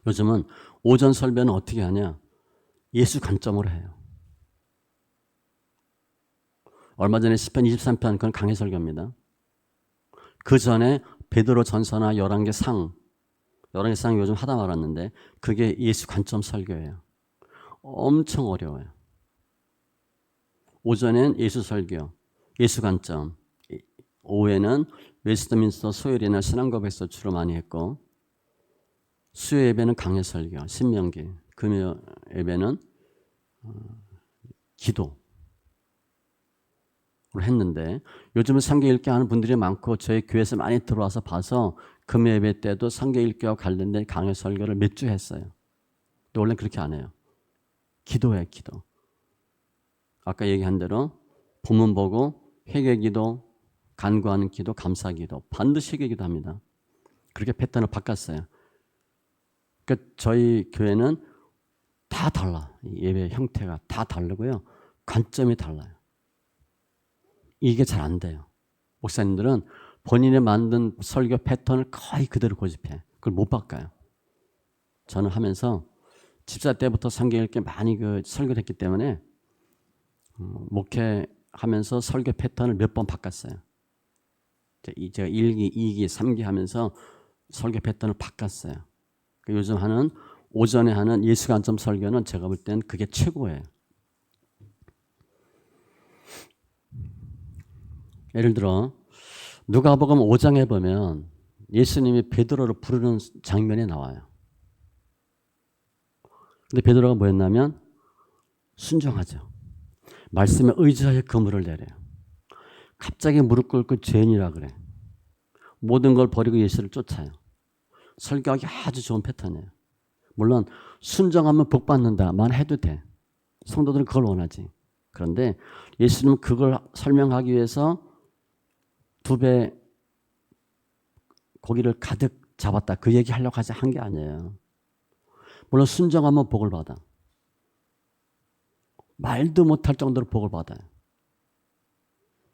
요즘은 오전 설교는 어떻게 하냐? 예수 관점으로 해요. 얼마 전에 시편 23편 그건 강해 설교입니다. 그 전에 베드로 전서나 11개 상 요즘 하다 말았는데 그게 예수 관점 설교예요. 엄청 어려워요. 오전엔 예수 설교, 예수 관점. 오후에는 웨스트민스터 소요리나 신앙고백서 주로 많이 했고 수요 예배는 강해 설교, 신명기. 금요 예배는 기도로 했는데 요즘은 상계 읽기 하는 분들이 많고 저희 교회에서 많이 들어와서 봐서 금요 예배 때도 상계 읽기와 관련된 강해 설교를 몇 주 했어요. 근데 원래 그렇게 안 해요. 기도해, 기도. 아까 얘기한 대로 본문 보고 회개기도, 간구하는 기도, 감사기도 반드시 회개기도 합니다. 그렇게 패턴을 바꿨어요. 그러니까 저희 교회는 다 달라. 예배 형태가 다 다르고요. 관점이 달라요. 이게 잘 안 돼요. 목사님들은 본인이 만든 설교 패턴을 거의 그대로 고집해. 그걸 못 바꿔요. 저는 하면서 집사 때부터 상계 읽기 많이 설교를 했기 때문에 목회하면서 설교 패턴을 몇 번 바꿨어요. 제가 1기, 2기, 3기 하면서 설교 패턴을 바꿨어요. 요즘 하는 오전에 하는 예수 관점 설교는 제가 볼 땐 그게 최고예요. 예를 들어 누가복음 5장에 보면 예수님이 베드로를 부르는 장면이 나와요. 근데 베드로가 뭐였냐면 순종하죠. 말씀에 의지하여 그물을 내려요. 갑자기 무릎 꿇고 죄인이라 그래. 모든 걸 버리고 예수를 쫓아요. 설교하기 아주 좋은 패턴이에요. 물론 순종하면 복 받는다만 해도 돼. 성도들은 그걸 원하지. 그런데 예수님은 그걸 설명하기 위해서 2배 고기를 가득 잡았다. 그 얘기 하려고 한 게 아니에요. 물론 순종하면 복을 받아. 말도 못할 정도로 복을 받아요.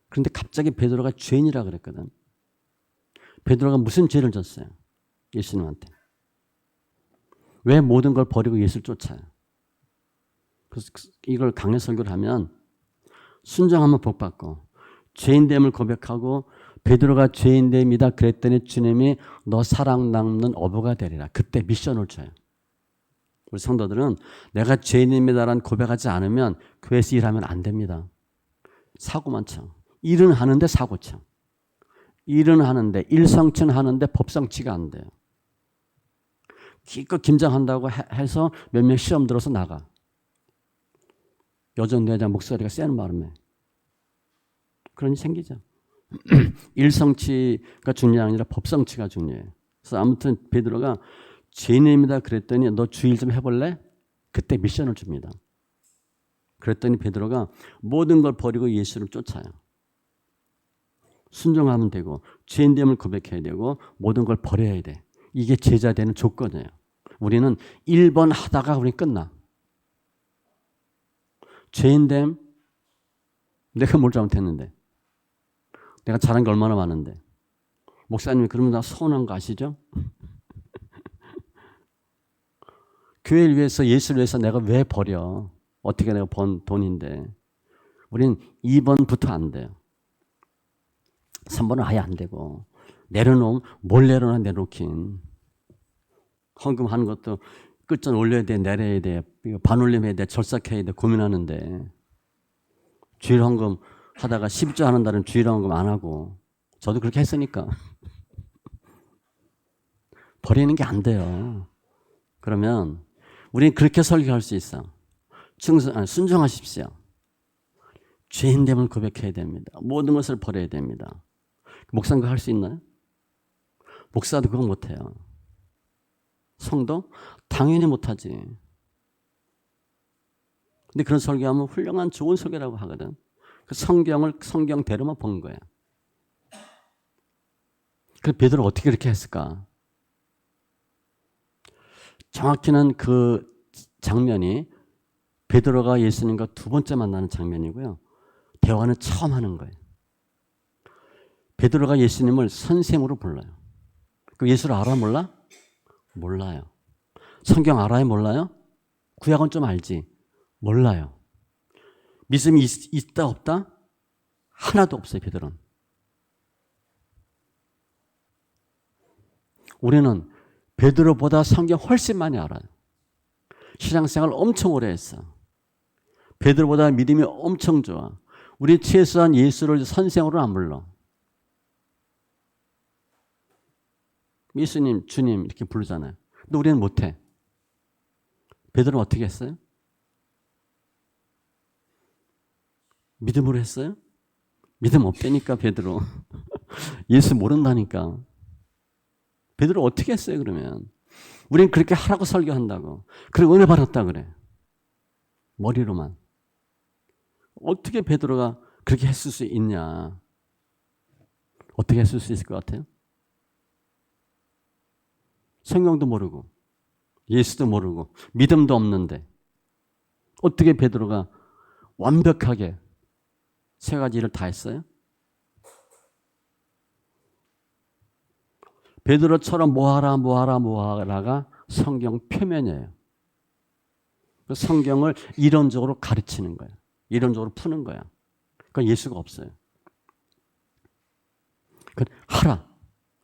그런데 갑자기 베드로가 죄인이라 그랬거든. 베드로가 무슨 죄를 졌어요? 예수님한테. 왜 모든 걸 버리고 예수를 쫓아요? 그래서 이걸 강해 설교를 하면 순종하면 복 받고 죄인됨을 고백하고 베드로가 죄인됨이다 그랬더니 주님이 너 사랑 남는 어부가 되리라. 그때 미션을 줘요. 우리 성도들은 내가 죄인입니다라는 고백하지 않으면 교회에서 일하면 안 됩니다. 사고만 쳐. 일은 하는데 사고 쳐. 일은 하는데 일성취는 하는데 법성취가 안 돼요. 기껏 김장한다고 해서 몇 명 시험 들어서 나가. 여전대장 목소리가 센 바람에 그런 일이 생기죠. 일성취가 중요한 게 아니라 법성취가 중요해요. 그래서 아무튼 베드로가 죄인입니다 그랬더니 너 주일 좀 해볼래? 그때 미션을 줍니다. 그랬더니 베드로가 모든 걸 버리고 예수를 쫓아요. 순종하면 되고 죄인됨을 고백해야 되고 모든 걸 버려야 돼. 이게 제자 되는 조건이에요. 우리는 1번 하다가 우리 끝나. 죄인됨, 내가 뭘 잘못했는데, 내가 잘한 게 얼마나 많은데. 목사님이 그러면 다 서운한 거 아시죠? 교회를 위해서 예수를 위해서 내가 왜 버려? 어떻게 내가 번 돈인데. 우린 2번부터 안 돼요. 3번은 아예 안 되고. 내려놓으면 뭘 내려놓긴. 헌금하는 것도 끝전 올려야 돼, 내려야 돼, 반올림해야 돼, 절삭해야 돼 고민하는데 주일 헌금 하다가 10조 하는 날은 주일 헌금 안 하고 저도 그렇게 했으니까 버리는 게 안 돼요. 그러면 우리는 그렇게 설교할 수 있어. 순종하십시오. 죄인됨을 고백해야 됩니다. 모든 것을 버려야 됩니다. 목사님 그거 할 수 있나요? 목사도 그거 못해요. 성도? 당연히 못하지. 근데 그런 설교하면 훌륭한 좋은 설교라고 하거든. 그 성경을 성경대로만 본 거야. 그 베드로 어떻게 그렇게 했을까? 정확히는 그 장면이 베드로가 예수님과 2번째 만나는 장면이고요. 대화는 처음 하는 거예요. 베드로가 예수님을 선생으로 불러요. 그 예수를 알아 몰라? 몰라요. 성경 알아요? 몰라요? 구약은 좀 알지? 몰라요. 믿음이 있다 없다? 하나도 없어요. 베드로는. 우리는 베드로보다 성경 훨씬 많이 알아요. 신앙생활 엄청 오래 했어. 베드로보다 믿음이 엄청 좋아. 우리 최소한 예수를 선생으로 안 불러. 예수님, 주님 이렇게 부르잖아요. 근데 우리는 못해. 베드로는 어떻게 했어요? 믿음으로 했어요? 믿음 없다니까 베드로. 예수 모른다니까. 베드로 어떻게 했어요 그러면? 우리는 그렇게 하라고 설교한다고. 그리고 은혜 받았다 그래. 머리로만. 어떻게 베드로가 그렇게 했을 수 있냐? 어떻게 했을 수 있을 것 같아요? 성경도 모르고 예수도 모르고 믿음도 없는데 어떻게 베드로가 완벽하게 세 가지 일을 다 했어요? 베드로처럼 뭐하라가 성경 표면이에요. 성경을 이론적으로 가르치는 거예요. 이론적으로 푸는 거야. 그건 예수가 없어요. 하라.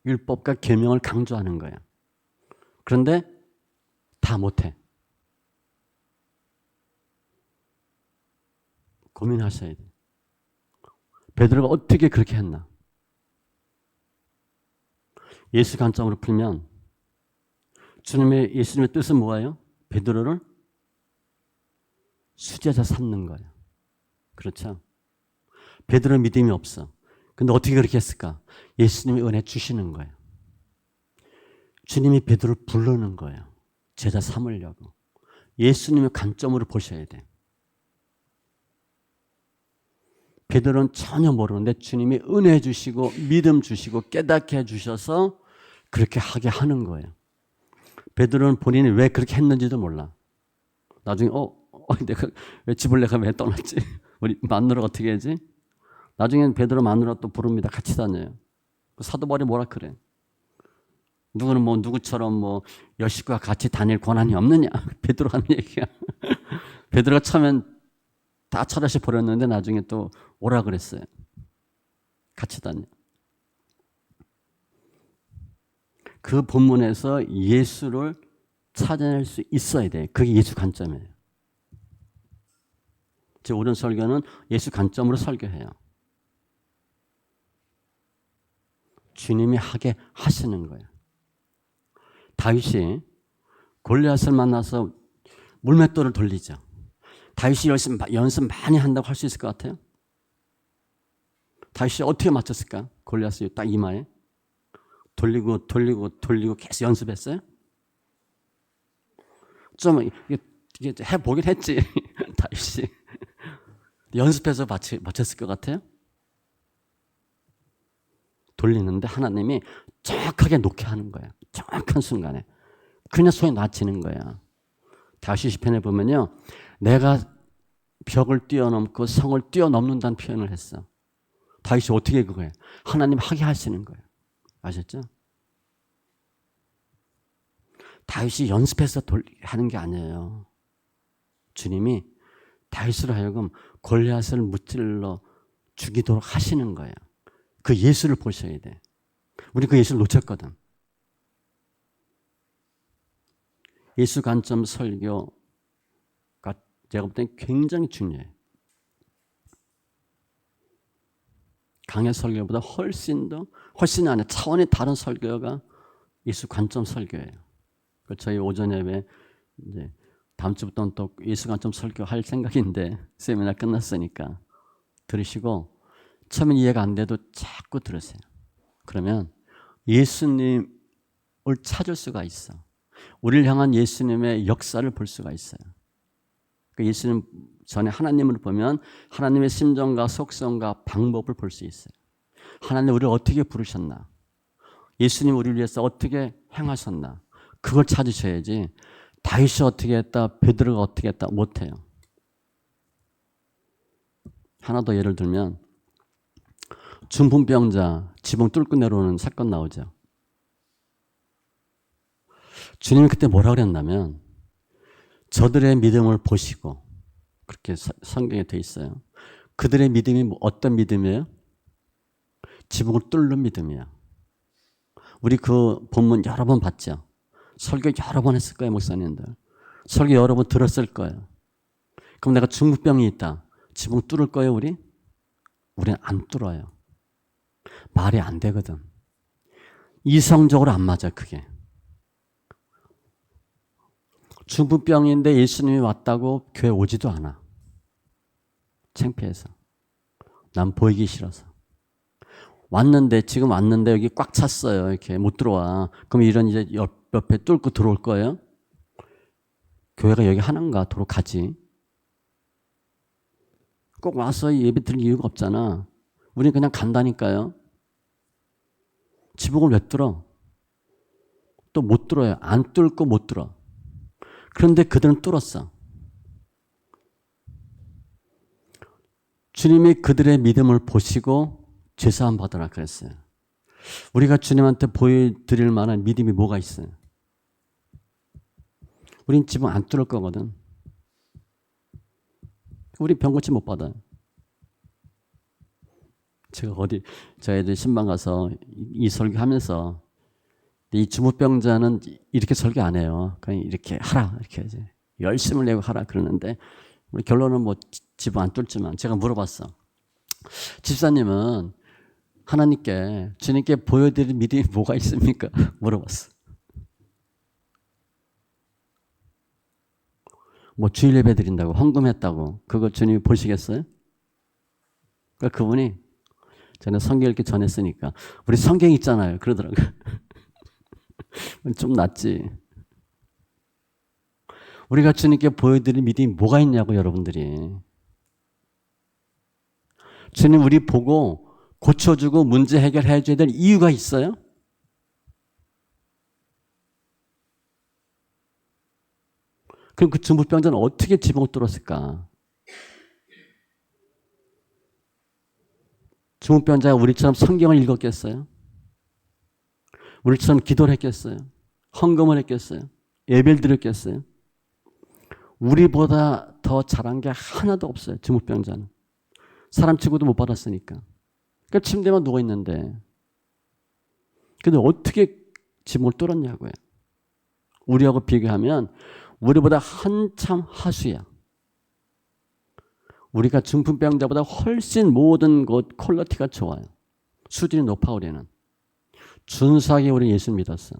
율법과 계명을 강조하는 거야. 그런데 다 못해. 고민하셔야 돼. 베드로가 어떻게 그렇게 했나? 예수 관점으로 풀면 예수님의 뜻은 뭐예요? 베드로를 수제자 삼는 거예요. 그렇죠? 베드로 믿음이 없어. 근데 어떻게 그렇게 했을까? 예수님이 은혜 주시는 거예요. 주님이 베드로를 부르는 거예요. 제자 삼으려고. 예수님의 관점으로 보셔야 돼. 베드로는 전혀 모르는데 주님이 은혜 주시고 믿음 주시고 깨닫게 해주셔서 그렇게 하게 하는 거예요. 베드로는 본인이 왜 그렇게 했는지도 몰라. 나중에 내가 왜 집을 내가 왜 떠났지? 우리 마누라가 어떻게 하지? 나중에는 베드로 마누라 또 부릅니다. 같이 다녀요. 사도 바울이 뭐라 그래? 누구는 뭐 누구처럼 뭐 여식과 같이 다닐 권한이 없느냐? 베드로 하는 얘기야. 베드로가 처음엔 다 쳐다시 버렸는데 나중에 또 오라 그랬어요. 같이 다녀. 그 본문에서 예수를 찾아낼 수 있어야 돼. 그게 예수 관점이에요. 제 옳은 설교는 예수 관점으로 설교해요. 주님이 하게 하시는 거예요. 다윗이 골리앗을 만나서 물맷돌을 돌리죠. 다윗이 연습 많이 한다고 할 수 있을 것 같아요? 다윗이 어떻게 맞췄을까? 골리앗을 딱 이마에 돌리고 계속 연습했어요? 좀 이게 해보긴 했지. 다윗이 연습해서 맞췄을 것 같아요? 돌리는데 하나님이 정확하게 놓게 하는 거야. 정확한 순간에. 그냥 손이 놔지는 거야. 다시 시편에 보면요. 내가 벽을 뛰어넘고 성을 뛰어넘는다는 표현을 했어. 다윗이 어떻게 그거예요? 하나님 하게 하시는 거예요. 아셨죠? 다윗이 연습해서 하는 게 아니에요. 주님이 다윗으로 하여금 골리앗을 무찔러 죽이도록 하시는 거예요. 그 예수를 보셔야 돼. 우리 그 예수를 놓쳤거든. 예수 관점 설교가 제가 볼 땐 굉장히 중요해요. 강의 설교보다 훨씬 안에 차원이 다른 설교가 예수 관점 설교예요. 저희 오전 예배 이제 다음 주부터는 또 예수 관점 설교할 생각인데 세미나 끝났으니까 들으시고 처음엔 이해가 안 돼도 자꾸 들으세요. 그러면 예수님을 찾을 수가 있어. 우리를 향한 예수님의 역사를 볼 수가 있어요. 예수님 전에 하나님을 보면 하나님의 심정과 속성과 방법을 볼 수 있어요. 하나님 우리를 어떻게 부르셨나? 예수님 우리를 위해서 어떻게 행하셨나? 그걸 찾으셔야지 다윗이 어떻게 했다, 베드로가 어떻게 했다 못해요. 하나 더 예를 들면 중풍병자 지붕 뚫고 내려오는 사건 나오죠. 주님이 그때 뭐라 그랬냐면 저들의 믿음을 보시고 그렇게 성경에 돼 있어요. 그들의 믿음이 어떤 믿음이에요? 지붕을 뚫는 믿음이야. 우리 그 본문 여러 번 봤죠. 설교 여러 번 했을 거예요, 목사님들. 설교 여러 번 들었을 거예요. 그럼 내가 중풍병이 있다. 지붕 뚫을 거예요, 우리? 우리는 안 뚫어요. 말이 안 되거든. 이성적으로 안 맞아, 그게. 중풍병인데 예수님이 왔다고 교회 오지도 않아. 창피해서. 난 보이기 싫어서. 지금 왔는데 여기 꽉 찼어요. 이렇게 못 들어와. 그럼 이런 이제 옆에 뚫고 들어올 거예요? 교회가 여기 하나인가? 도로 가지. 꼭 와서 예배 드릴 이유가 없잖아. 우리는 그냥 간다니까요. 지붕을 왜 뚫어? 또 못 뚫어요. 안 뚫고 못 뚫어. 그런데 그들은 뚫었어. 주님이 그들의 믿음을 보시고 죄사함 받으라 그랬어요. 우리가 주님한테 보여드릴 만한 믿음이 뭐가 있어요? 우린 지붕 안 뚫을 거거든. 우리 병고치 못 받아요. 제가 저희들 신방 가서 이 설교하면서 이 주무병자는 이렇게 설교 안 해요. 그냥 이렇게 하라 이렇게 하지. 열심을 내고 하라 그러는데 우리 결론은 뭐 지붕 안 뚫지만 제가 물어봤어. 집사님은 하나님께 주님께 보여드릴 믿음이 뭐가 있습니까? 물어봤어. 뭐 주일 예배 드린다고 헌금했다고 그거 주님이 보시겠어요? 그러니까 그분이 전에 성경 읽기 전했으니까 우리 성경 있잖아요. 그러더라고요. 좀 낫지. 우리가 주님께 보여드릴 믿음이 뭐가 있냐고 여러분들이. 주님 우리 보고 고쳐주고 문제 해결해 줘야 될 이유가 있어요? 그럼 그 중풍병자는 어떻게 지붕을 뚫었을까? 중풍병자가 우리처럼 성경을 읽었겠어요? 우리처럼 기도를 했겠어요? 헌금을 했겠어요? 예배를 드렸겠어요? 우리보다 더 잘한 게 하나도 없어요. 중풍병자는. 사람 치고도 못 받았으니까. 그러니까 침대만 누워있는데 근데 어떻게 지붕을 뚫었냐고요. 우리하고 비교하면 우리보다 한참 하수야. 우리가 중풍병자보다 훨씬 모든 것 퀄리티가 좋아요. 수준이 높아 우리는. 준수하게 우리 예수 믿었어.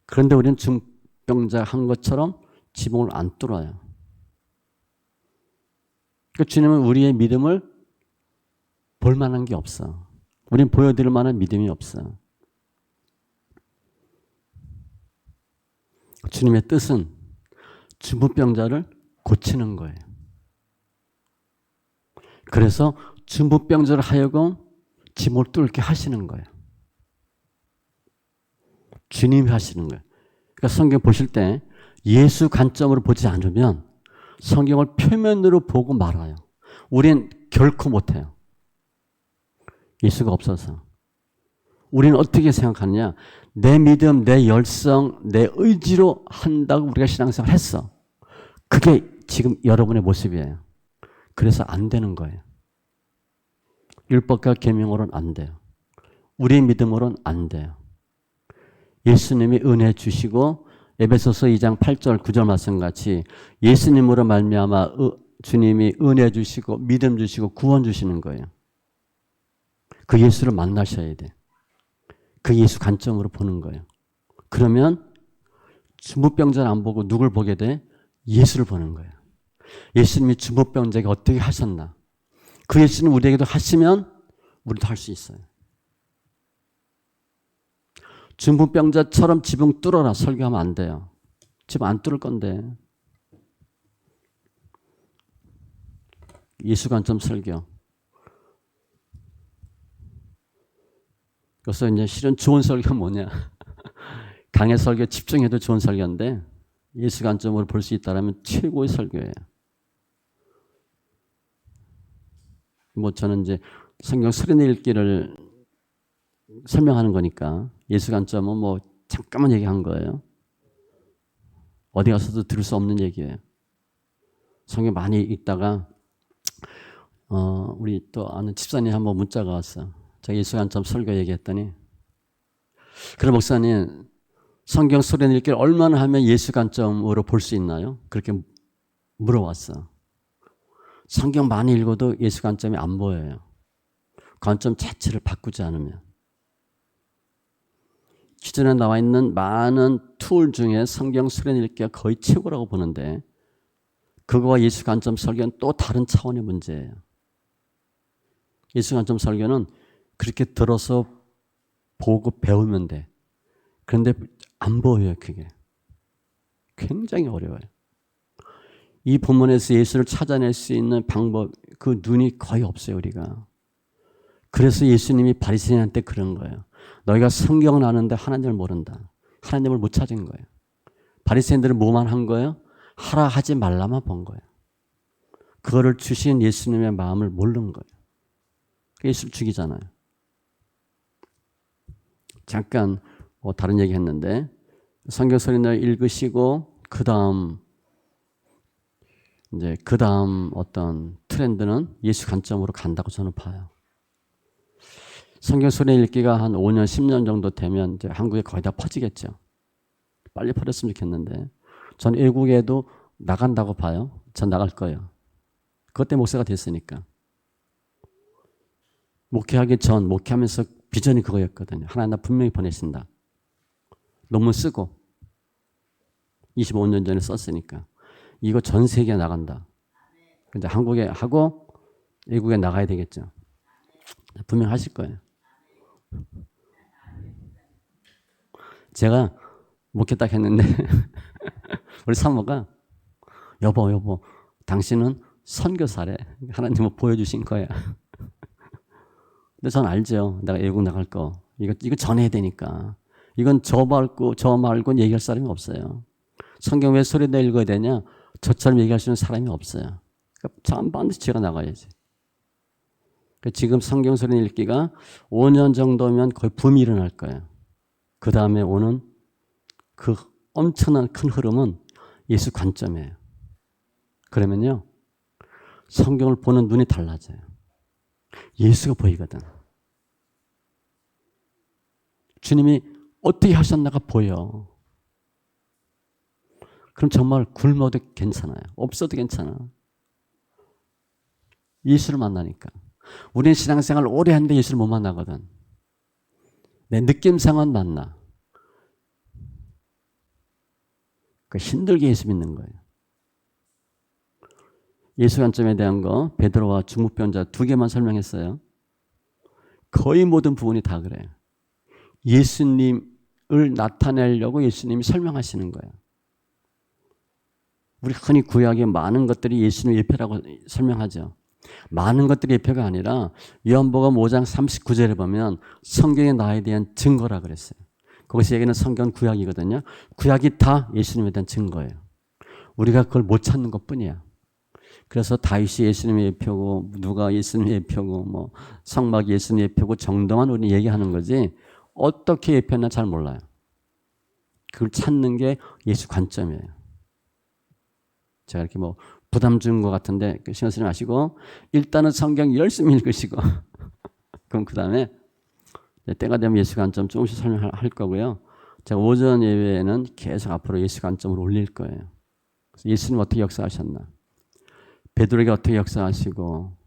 그런데 우리는 중풍병자 한 것처럼 지붕을 안 뚫어요. 그러니까 주님은 우리의 믿음을 볼 만한 게 없어. 우리는 보여드릴 만한 믿음이 없어. 주님의 뜻은 중풍병자를 고치는 거예요. 그래서 중풍병자를 하여금 지붕을 뚫게 하시는 거예요. 주님이 하시는 거예요. 그러니까 성경 보실 때 예수 관점으로 보지 않으면 성경을 표면으로 보고 말아요. 우린 결코 못해요. 예수가 없어서. 우리는 어떻게 생각하느냐? 내 믿음, 내 열성, 내 의지로 한다고 우리가 신앙생활을 했어. 그게 지금 여러분의 모습이에요. 그래서 안 되는 거예요. 율법과 계명으로는 안 돼요. 우리의 믿음으로는 안 돼요. 예수님이 은혜 주시고 에베소서 2장 8절 9절 말씀같이 예수님으로 말미암아 주님이 은혜 주시고 믿음 주시고 구원 주시는 거예요. 그 예수를 만나셔야 돼. 그 예수 관점으로 보는 거예요. 그러면 중풍병자를 안 보고 누굴 보게 돼? 예수를 보는 거예요. 예수님이 중풍병자에게 어떻게 하셨나? 그 예수는 우리에게도 하시면 우리도 할 수 있어요. 중풍병자처럼 지붕 뚫어라 설교하면 안 돼요. 지붕 안 뚫을 건데. 예수 관점 설교. 그래서 이제 실은 좋은 설교가 뭐냐. 강의 설교 집중해도 좋은 설교인데 예수 관점으로 볼 수 있다면 최고의 설교예요. 뭐 저는 이제 성경 수련회 읽기를 설명하는 거니까 예수 관점은 뭐 잠깐만 얘기한 거예요. 어디 가서도 들을 수 없는 얘기예요. 성경 많이 읽다가 우리 또 아는 집사님 한번 문자가 왔어. 제가 예수 관점 설교 얘기했더니 그럼 목사님 성경 소리 읽기를 얼마나 하면 예수 관점으로 볼 수 있나요? 그렇게 물어왔어. 성경 많이 읽어도 예수 관점이 안 보여요. 관점 자체를 바꾸지 않으면. 기존에 나와 있는 많은 툴 중에 성경 수련 읽기가 거의 최고라고 보는데 그거와 예수 관점 설교는 또 다른 차원의 문제예요. 예수 관점 설교는 그렇게 들어서 보고 배우면 돼. 그런데 안 보여요, 그게. 굉장히 어려워요. 이 본문에서 예수를 찾아낼 수 있는 방법, 그 눈이 거의 없어요, 우리가. 그래서 예수님이 바리새인한테 그런 거예요. 너희가 성경은 아는데 하나님을 모른다. 하나님을 못 찾은 거예요. 바리새인들은 뭐만 한 거예요? 하라 하지 말라만 본 거예요. 그거를 주신 예수님의 마음을 모르는 거예요. 예수를 죽이잖아요. 잠깐 다른 얘기 했는데 성경 소리를 읽으시고 그 다음 어떤 트렌드는 예수 관점으로 간다고 저는 봐요. 성경 소리 읽기가 한 5년, 10년 정도 되면 이제 한국에 거의 다 퍼지겠죠. 빨리 퍼졌으면 좋겠는데 전 외국에도 나간다고 봐요. 전 나갈 거예요. 그것 때문에 목사가 됐으니까. 목회하기 전, 목회하면서 비전이 그거였거든요. 하나님 나 분명히 보내신다. 논문 쓰고 25년 전에 썼으니까 이거 전 세계에 나간다. 근데 한국에 하고 외국에 나가야 되겠죠. 분명 하실 거예요. 제가 목회 딱 했는데 우리 사모가 여보 당신은 선교사래. 하나님은 보여주신 거야. 근데 전 알죠. 내가 외국 나갈 거. 이거 전해야 되니까. 이건 저 말고 얘기할 사람이 없어요. 성경 왜 소리내 읽어야 되냐? 저처럼 얘기할 수 있는 사람이 없어요. 그러니까 반드시 제가 나가야지. 지금 성경 소리 읽기가 5년 정도면 거의 붐이 일어날 거예요. 그 다음에 오는 그 엄청난 큰 흐름은 예수 관점이에요. 그러면요. 성경을 보는 눈이 달라져요. 예수가 보이거든. 주님이 어떻게 하셨나가 보여. 그럼 정말 굶어도 괜찮아요. 없어도 괜찮아. 예수를 만나니까. 우리는 신앙생활 오래 하는데 예수를 못 만나거든. 내 느낌상은 만나. 힘들게 예수 믿는 거예요. 예수 관점에 대한 거 베드로와 중풍병자 2개만 설명했어요. 거의 모든 부분이 다 그래요. 예수님을 나타내려고 예수님이 설명하시는 거예요. 우리 흔히 구약에 많은 것들이 예수님의 예표라고 설명하죠. 많은 것들이 예표가 아니라 요한복음 5장 39절에 보면 성경의 나에 대한 증거라 그랬어요. 거기서 얘기하는 성경 구약이거든요. 구약이 다 예수님에 대한 증거예요. 우리가 그걸 못 찾는 것뿐이야. 그래서 다윗이 예수님의 예표고 누가 예수님의 예표고 뭐 성막이 예수님의 예표고 정도만 우리는 얘기하는 거지 어떻게 예표했나 잘 몰라요. 그걸 찾는 게 예수 관점이에요. 제가 이렇게 뭐 부담 준 것 같은데 신경 쓰지 마시고 일단은 성경 열심히 읽으시고 그럼 그 다음에 때가 되면 예수 관점 조금씩 설명할 거고요. 제가 오전 예배에는 계속 앞으로 예수 관점을 올릴 거예요. 예수님 어떻게 역사하셨나? 베드로에게 어떻게 역사하시고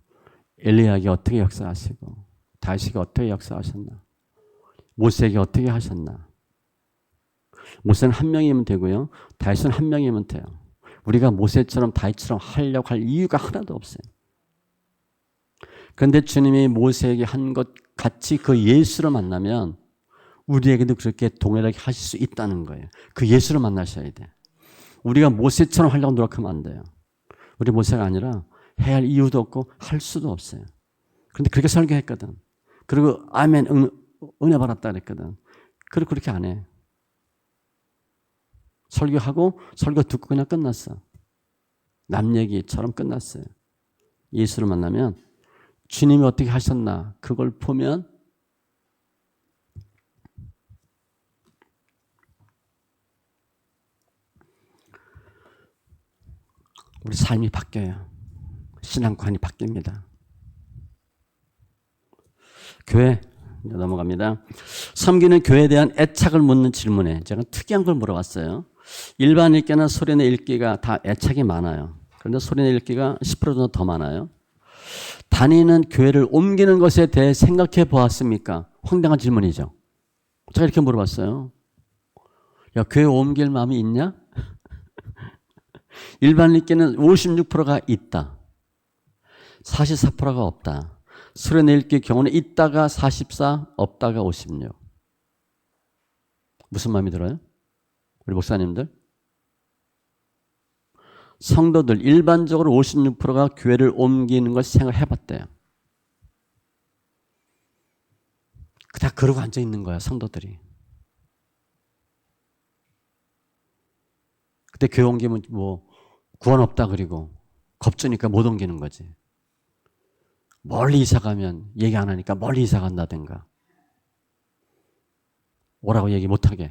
엘리야에게 어떻게 역사하시고 다윗에게 어떻게 역사하셨나? 모세에게 어떻게 하셨나? 모세는 한 명이면 되고요. 다윗은 한 명이면 돼요. 우리가 모세처럼 다윗처럼 하려고 할 이유가 하나도 없어요. 그런데 주님이 모세에게 한 것 같이 그 예수를 만나면 우리에게도 그렇게 동일하게 하실 수 있다는 거예요. 그 예수를 만나셔야 돼. 우리가 모세처럼 하려고 노력하면 안 돼요. 우리 모세가 아니라 해야 할 이유도 없고 할 수도 없어요. 그런데 그렇게 설교했거든. 그리고 아멘 은혜 받았다 그랬거든. 그리고 그렇게 안 해. 설교하고 설교 듣고 그냥 끝났어. 남 얘기처럼 끝났어요. 예수를 만나면 주님이 어떻게 하셨나 그걸 보면 우리 삶이 바뀌어요. 신앙관이 바뀝니다. 교회 넘어갑니다. 섬기는 교회에 대한 애착을 묻는 질문에 제가 특이한 걸 물어봤어요. 일반 읽기나 소리내 읽기가 다 애착이 많아요. 그런데 소리내 읽기가 10% 정도 더 많아요. 다니는 교회를 옮기는 것에 대해 생각해 보았습니까? 황당한 질문이죠. 제가 이렇게 물어봤어요. 야, 교회 옮길 마음이 있냐? 일반 읽기는 56%가 있다. 44%가 없다. 소리내 읽기 경우는 있다가 44, 없다가 56. 무슨 마음이 들어요? 우리 목사님들? 성도들 일반적으로 56%가 교회를 옮기는 걸 생각해 봤대요. 다 그러고 앉아 있는 거야, 성도들이. 그때 교회 옮기면 뭐 구원 없다 그리고 겁주니까 못 옮기는 거지. 멀리 이사 가면 얘기 안 하니까 멀리 이사 간다든가. 오라고 얘기 못 하게.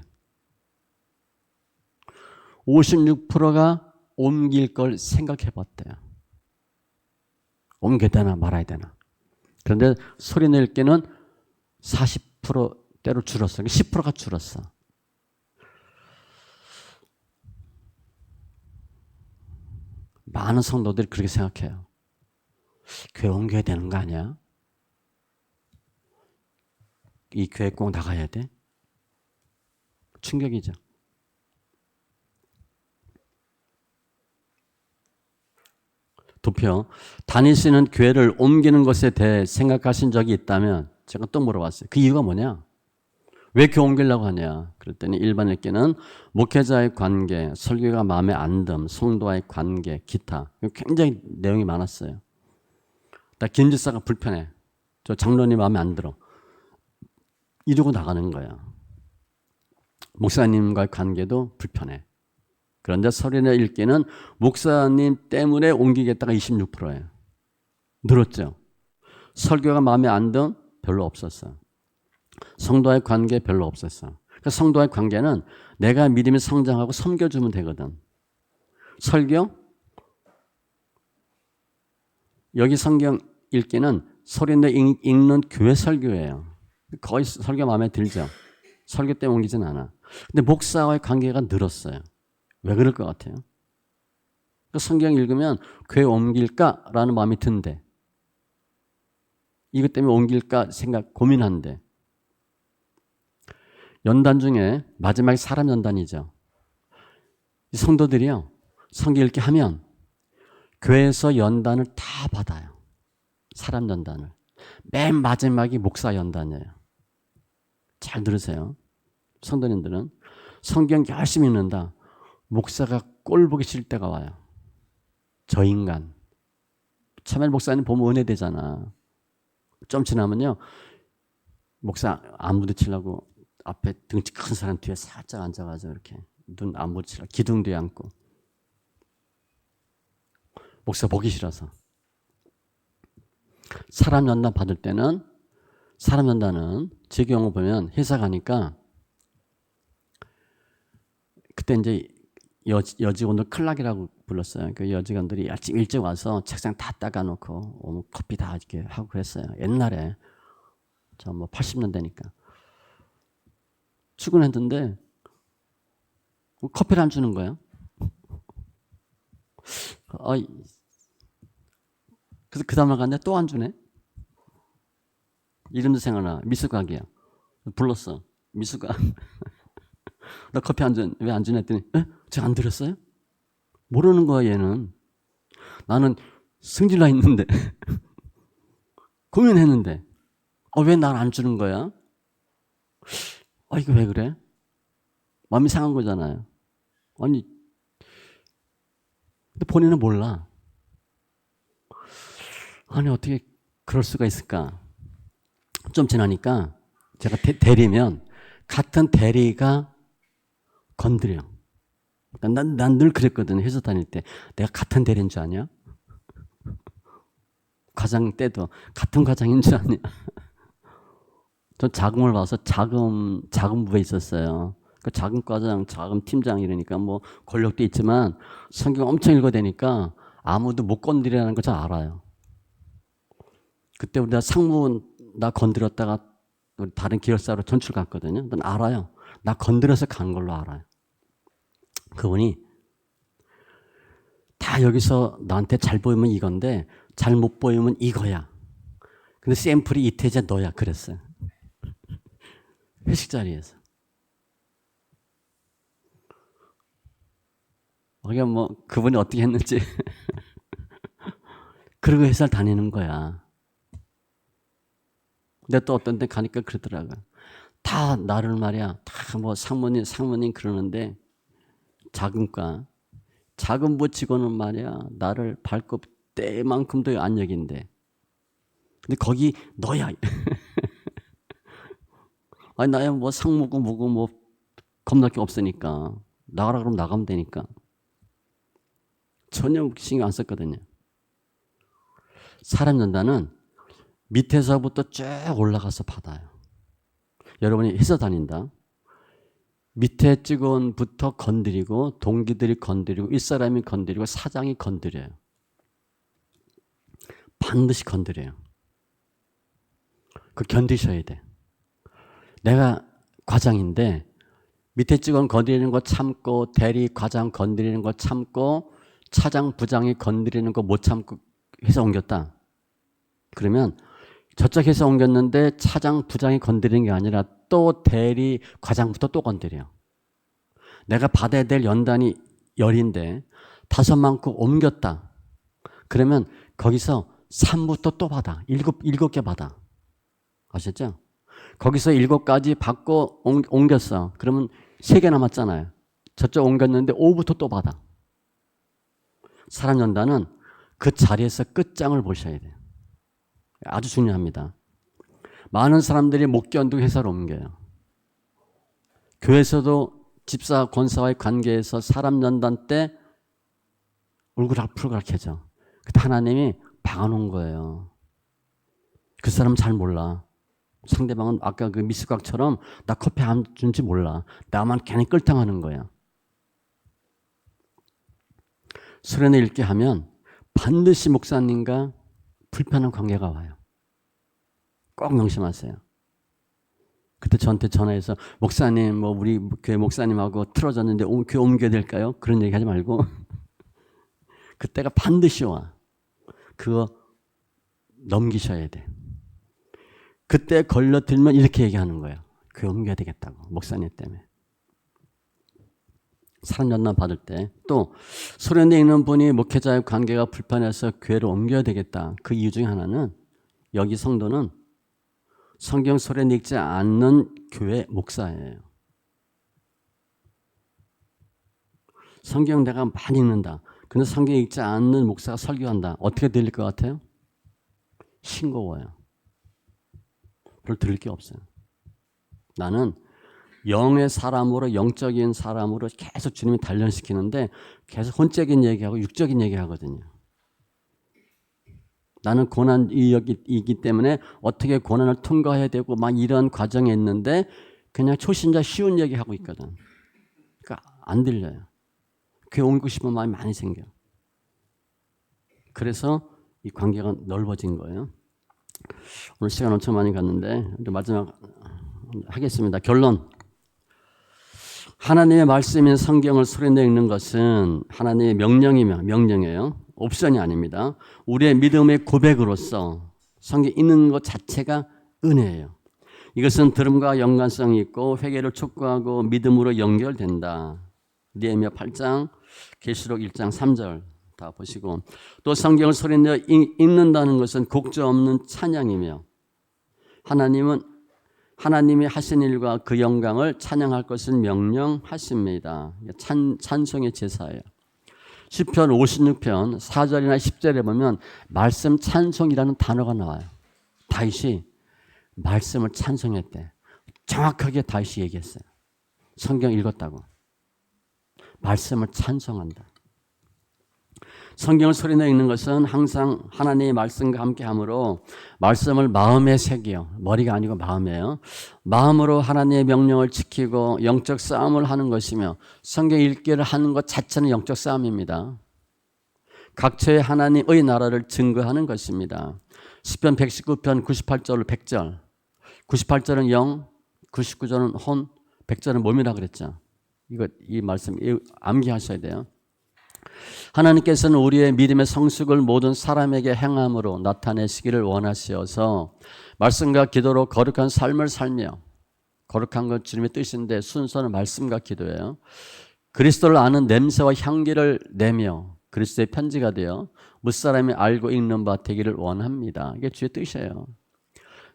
56%가 옮길 걸 생각해 봤대요. 옮겨야 되나 말아야 되나. 그런데 소리 낼 때는 40%대로 줄었어. 10%가 줄었어. 많은 성도들이 그렇게 생각해요. 교회 옮겨야 되는 거 아니야? 이 교회 꼭 나가야 돼? 충격이죠. 도표. 다니시는 교회를 옮기는 것에 대해 생각하신 적이 있다면 제가 또 물어봤어요. 그 이유가 뭐냐? 왜 교회 옮기려고 하냐? 그랬더니 일반 읽기는 목회자의 관계, 설교가 마음에 안 듦, 성도와의 관계, 기타. 굉장히 내용이 많았어요. 나 김지사가 불편해. 저 장로님 마음에 안 들어. 이러고 나가는 거야. 목사님과의 관계도 불편해. 그런데 소리내 읽기는 목사님 때문에 옮기겠다가 26%예요. 늘었죠. 설교가 마음에 안 든 별로 없었어. 성도와의 관계 별로 없었어. 그러니까 성도와의 관계는 내가 믿음이 성장하고 섬겨주면 되거든. 설교? 여기 성경 읽기는 소리내 읽는 교회 설교예요. 거의 설교 마음에 들죠. 설교 때문에 옮기진 않아. 근데 목사와의 관계가 늘었어요. 왜 그럴 것 같아요? 성경 읽으면 교회 옮길까라는 마음이 든대. 이것 때문에 옮길까 생각 고민한대. 연단 중에 마지막에 사람 연단이죠. 이 성도들이요. 성경 읽기 하면 교회에서 연단을 다 받아요. 사람 연단을. 맨 마지막이 목사 연단이에요. 잘 들으세요. 성도님들은 성경 열심히 읽는다. 목사가 꼴 보기 싫을 때가 와요. 저 인간. 참외 목사님 보면 은혜되잖아. 좀 지나면요. 목사 안 부딪히려고 앞에 등치 큰 사람 뒤에 살짝 앉아가지고 이렇게 눈 안 부딪히려고 기둥 뒤에 앉고. 목사 보기 싫어서. 사람 연단 받을 때는 사람 연단은 제 경우 보면 회사 가니까 그때 이제 여직원들 클락이라고 불렀어요. 그 여직원들이 아침 일찍 와서 책상 다 닦아놓고 커피 다 이렇게 하고 그랬어요. 옛날에 저 뭐 80년대니까 출근했는데 커피를 안 주는 거예요. 그래서 그 다음날 갔는데 또 안 주네. 이름도 생각나. 미숙각이야. 불렀어. 미숙각. 나 커피 왜 안 주냐 했더니 제가 안 드렸어요? 모르는 거야 얘는. 나는 승질나 있는데 고민했는데 왜 난 안 주는 거야? 이거 왜 그래? 마음이 상한 거잖아요. 아니 근데 본인은 몰라. 아니 어떻게 그럴 수가 있을까? 좀 지나니까 제가 대리면 같은 대리가 건드려. 난 늘 그랬거든. 회사 다닐 때. 내가 같은 대리인 줄 아냐? 과장 때도 같은 과장인 줄 아냐? 전 자금을 봐서 자금부에 있었어요. 그 자금 과장, 자금 팀장 이러니까 뭐 권력도 있지만 성경 엄청 읽어대니까 아무도 못 건드리라는 거 잘 알아요. 그때 우리가 상무 나 건드렸다가 우리 다른 기획사로 전출 갔거든요. 난 알아요. 나 건드려서 간 걸로 알아요. 그분이 다 여기서 나한테 잘 보이면 이건데 잘 못 보이면 이거야. 근데 샘플이 이태재 너야. 그랬어요. 회식 자리에서. 그게 뭐 그분이 어떻게 했는지 그러고 회사를 다니는 거야. 근데 또 어떤 데 가니까 그러더라고요. 다 나를 말이야. 다 뭐 상무님 그러는데 작은 부 직원은 말이야. 나를 발톱대만큼도 안 여긴대. 근데 거기 너야. 아니 나야 뭐 상무고 뭐고 뭐 겁날 게 없으니까 나가라 그러면 나가면 되니까 전혀 신경 안 썼거든요. 사람 연단은 밑에서부터 쭉 올라가서 받아요. 여러분이 회사 다닌다. 밑에 직원부터 건드리고 동기들이 건드리고 윗사람이 건드리고 사장이 건드려요. 반드시 건드려요. 그 견디셔야 돼. 내가 과장인데 밑에 직원 건드리는 거 참고 대리 과장 건드리는 거 참고 차장 부장이 건드리는 거 못 참고 회사 옮겼다. 그러면 저쪽 회사 옮겼는데 차장 부장이 건드리는 게 아니라 또 대리 과장부터 또 건드려. 내가 받아야 될 연단이 10인데 5만큼 옮겼다. 그러면 거기서 3부터 또 받아. 7개 받아. 아셨죠? 거기서 7가지 받고 옮겼어. 그러면 3개 남았잖아요. 저쪽 옮겼는데 5부터 또 받아. 사람 연단은 그 자리에서 끝장을 보셔야 돼요. 아주 중요합니다. 많은 사람들이 못 견디고 회사를 옮겨요. 교회에서도 집사, 권사와의 관계에서 사람 연단 때 얼굴 앞으로 가르쳐져. 그때 하나님이 박아놓은 거예요. 그 사람 잘 몰라. 상대방은 아까 그 미스곽처럼 나 커피 안 준지 몰라. 나만 괜히 끌당하는 거야. 수련회 읽게 하면 반드시 목사님과 불편한 관계가 와요. 꼭 명심하세요. 그때 저한테 전화해서 목사님 뭐 우리 교회 목사님하고 틀어졌는데 교회 옮겨야 될까요? 그런 얘기 하지 말고 그때가 반드시 와. 그거 넘기셔야 돼. 그때 걸려들면 이렇게 얘기하는 거예요. 교회 옮겨야 되겠다고. 목사님 때문에. 사람 연단 받을 때 또 소련에 있는 분이 목회자의 관계가 불편해서 교회를 옮겨야 되겠다. 그 이유 중에 하나는 여기 성도는 성경 소련 읽지 않는 교회 목사예요. 성경 내가 많이 읽는다. 근데 성경 읽지 않는 목사가 설교한다. 어떻게 들릴 것 같아요? 싱거워요. 별로 들을 게 없어요. 나는 영의 사람으로 영적인 사람으로 계속 주님이 단련시키는데 계속 혼적인 얘기하고 육적인 얘기하거든요. 나는 고난이기 때문에 어떻게 고난을 통과해야 되고 막 이런 과정에 있는데 그냥 초신자 쉬운 얘기하고 있거든. 그러니까 안 들려요. 교회 옮기고 싶은 마음이 많이 생겨. 그래서 이 관계가 넓어진 거예요. 오늘 시간 엄청 많이 갔는데 마지막 하겠습니다. 결론. 하나님의 말씀인 성경을 소리내 읽는 것은 하나님의 명령이에요. 옵션이 아닙니다. 우리의 믿음의 고백으로서 성경 읽는 것 자체가 은혜예요. 이것은 들음과 연관성이 있고 회개를 촉구하고 믿음으로 연결된다. 느헤미야 8장, 계시록 1장 3절 다 보시고 또 성경을 소리내어 읽는다는 것은 곡조 없는 찬양이며 하나님이 하신 일과 그 영광을 찬양할 것은 명령하십니다. 찬송의 제사예요. 시편 56편 4절이나 10절에 보면 말씀 찬송이라는 단어가 나와요. 다윗이 말씀을 찬송했대. 정확하게 다윗이 얘기했어요. 성경 읽었다고. 말씀을 찬송한다. 성경을 소리내어 읽는 것은 항상 하나님의 말씀과 함께 함으로 말씀을 마음에 새겨, 머리가 아니고 마음이에요. 마음으로 하나님의 명령을 지키고 영적 싸움을 하는 것이며 성경 읽기를 하는 것 자체는 영적 싸움입니다. 각처의 하나님의 나라를 증거하는 것입니다. 시편 119편 98절 100절. 98절은 영, 99절은 혼, 100절은 몸이라 그랬죠. 이 말씀 암기하셔야 돼요. 하나님께서는 우리의 믿음의 성숙을 모든 사람에게 행함으로 나타내시기를 원하시어서 말씀과 기도로 거룩한 삶을 살며, 거룩한 건 주님의 뜻인데 순서는 말씀과 기도예요. 그리스도를 아는 냄새와 향기를 내며 그리스도의 편지가 되어 무사람이 알고 읽는 바 되기를 원합니다. 이게 주의 뜻이에요.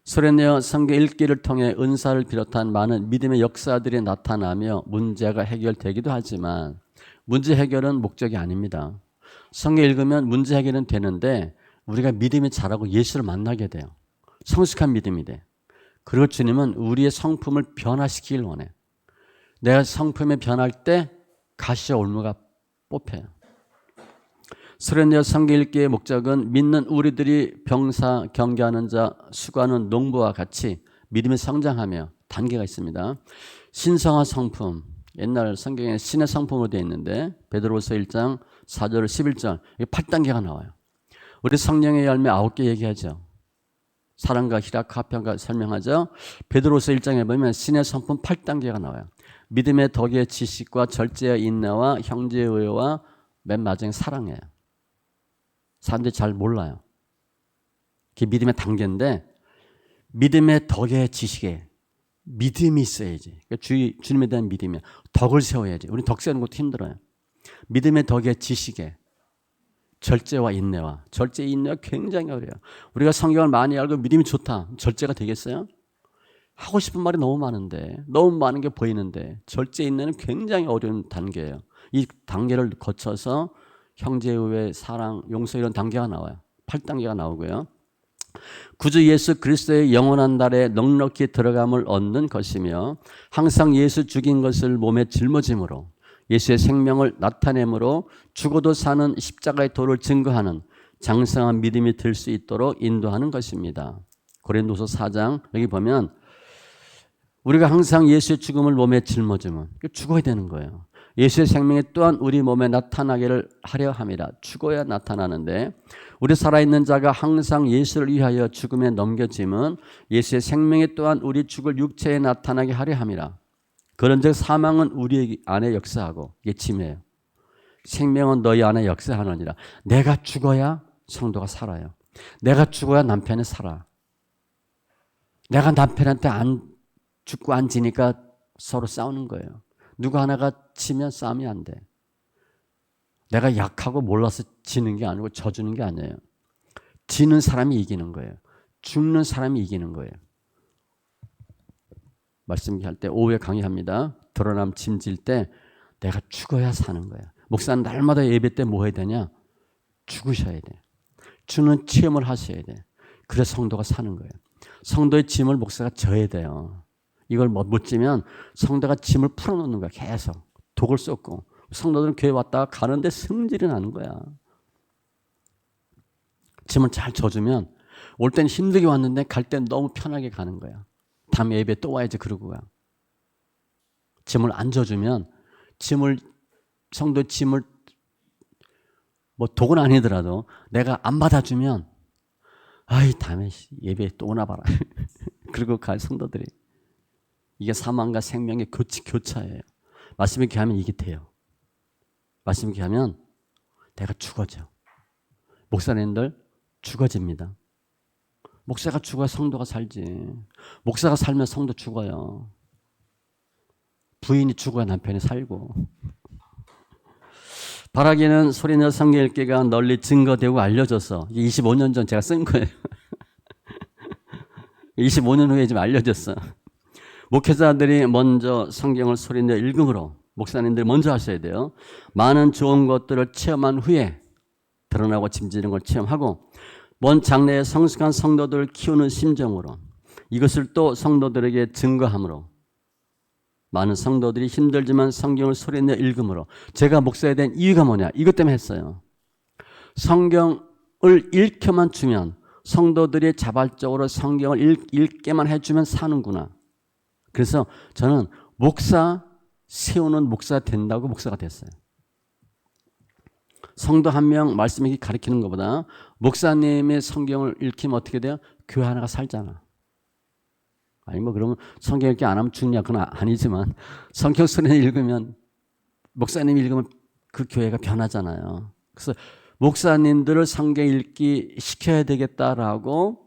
소리내어 성경 읽기를 통해 은사를 비롯한 많은 믿음의 역사들이 나타나며 문제가 해결되기도 하지만 문제 해결은 목적이 아닙니다. 성경 읽으면 문제 해결은 되는데 우리가 믿음이 자라고 예수를 만나게 돼요. 성숙한 믿음이 돼. 그리고 주님은 우리의 성품을 변화시키길 원해. 내가 성품이 변할 때 가시와 올무가 뽑혀요. 소리내어 성경 읽기의 목적은 믿는 우리들이 병사, 경계하는 자, 수고하는 농부와 같이 믿음이 성장하며 단계가 있습니다. 신성화 성품, 옛날 성경에 신의 성품으로 되어 있는데 베드로후서 1장 4절 11절 이게 8단계가 나와요. 우리 성령의 열매 9개 얘기하죠. 사랑과 희락, 화평과 설명하죠. 베드로후서 1장에 보면 신의 성품 8단계가 나와요. 믿음의 덕의 지식과 절제의 인내와 형제의 의와 맨 마지막에 사랑이에요. 사람들이 잘 몰라요. 그게 믿음의 단계인데 믿음의 덕의 지식에 믿음이 있어야지. 그러니까 주님에 대한 믿음이야. 덕을 세워야지. 우리 덕 세우는 것도 힘들어요. 믿음의 덕의 지식에 절제와 인내와 절제 인내가 굉장히 어려워요. 우리가 성경을 많이 알고 믿음이 좋다. 절제가 되겠어요? 하고 싶은 말이 너무 많은데 너무 많은 게 보이는데 절제 인내는 굉장히 어려운 단계예요. 이 단계를 거쳐서 형제의 사랑, 용서 이런 단계가 나와요. 8단계가 나오고요. 구주 예수 그리스도의 영원한 날에 넉넉히 들어감을 얻는 것이며 항상 예수 죽인 것을 몸에 짊어짐으로 예수의 생명을 나타내므로 죽어도 사는 십자가의 도를 증거하는 장성한 믿음이 될 수 있도록 인도하는 것입니다. 고린도서 4장 여기 보면 우리가 항상 예수의 죽음을 몸에 짊어지면 죽어야 되는 거예요. 예수의 생명이 또한 우리 몸에 나타나기를 하려 함이라. 죽어야 나타나는데 우리 살아있는 자가 항상 예수를 위하여 죽음에 넘겨짐은 예수의 생명이 또한 우리 죽을 육체에 나타나게 하려 함이라. 그런즉 사망은 우리 안에 역사하고 이게 짐이에요. 생명은 너희 안에 역사하느니라. 내가 죽어야 성도가 살아요. 내가 죽어야 남편이 살아. 내가 남편한테 안 죽고 안 지니까 서로 싸우는 거예요. 누구 하나가 지면 싸움이 안 돼. 내가 약하고 몰라서 지는 게 아니고 져주는 게 아니에요. 지는 사람이 이기는 거예요. 죽는 사람이 이기는 거예요. 말씀할 때 오후에 강의합니다. 드러남 짐질 때 내가 죽어야 사는 거야. 목사는 날마다 예배 때 뭐 해야 되냐? 죽으셔야 돼. 주는 체험을 하셔야 돼. 그래서 성도가 사는 거예요. 성도의 짐을 목사가 져야 돼요. 이걸 못 지면 성도가 짐을 풀어놓는 거야. 계속 독을 쏟고 성도들은 교회 왔다가 가는데 승질이 나는 거야. 짐을 잘 져주면 올 때는 힘들게 왔는데 갈 땐 너무 편하게 가는 거야. 다음 예배 또 와야지 그러고 가. 짐을 안 져주면 성도 짐을 뭐 독은 아니더라도 내가 안 받아주면 아이 다음에 예배 또 오나 봐라. 그러고 갈 성도들이. 이게 사망과 생명의 교차예요. 말씀 있게 하면 이게 돼요. 말씀 있게 하면 내가 죽어져. 목사님들 죽어집니다. 목사가 죽어야 성도가 살지. 목사가 살면 성도 죽어요. 부인이 죽어야 남편이 살고. 바라기는 소리내어 성경 읽기가 널리 증거되고 알려져서 25년 전 제가 쓴 거예요. 25년 후에 좀 알려졌어. 목회자들이 먼저 성경을 소리내어 읽음으로 목사님들이 먼저 하셔야 돼요. 많은 좋은 것들을 체험한 후에 드러나고 짐지는 걸 체험하고 먼 장래의 성숙한 성도들을 키우는 심정으로 이것을 또 성도들에게 증거함으로 많은 성도들이 힘들지만 성경을 소리내어 읽음으로 제가 목사에 대한 이유가 뭐냐? 이것 때문에 했어요. 성경을 읽혀만 주면 성도들이 자발적으로 성경을 읽게만 해주면 사는구나. 그래서 저는 목사 세우는 목사 된다고 목사가 됐어요. 성도 한 명 말씀이 가르치는 것보다 목사님의 성경을 읽히면 어떻게 돼요? 교회 하나가 살잖아. 아니 뭐 그러면 성경 읽기 안 하면 죽냐? 그건 아니지만 성경 소리를 읽으면 목사님이 읽으면 그 교회가 변하잖아요. 그래서 목사님들을 성경 읽기 시켜야 되겠다라고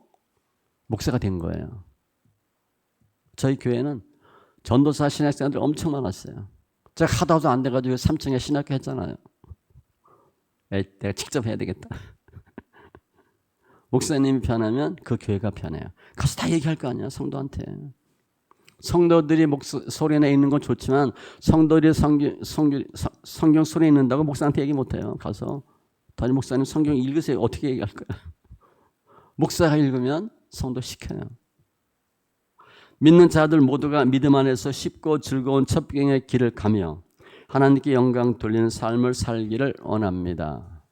목사가 된 거예요. 저희 교회는 전도사 신학생들 엄청 많았어요. 제가 하다도 안 돼가지고 3층에 신학교 했잖아요. 내가 직접 해야 되겠다. 목사님이 변하면 그 교회가 변해요. 가서 다 얘기할 거 아니야, 성도한테. 성도들이 소리내 있는 건 좋지만 성도들이 성경 소리 읽는다고 목사한테 얘기 못해요. 가서 다니 목사님 성경 읽으세요. 어떻게 얘기할 거야? 목사가 읽으면 성도 시켜요. 믿는 자들 모두가 믿음 안에서 쉽고 즐거운 첩경의 길을 가며 하나님께 영광 돌리는 삶을 살기를 원합니다.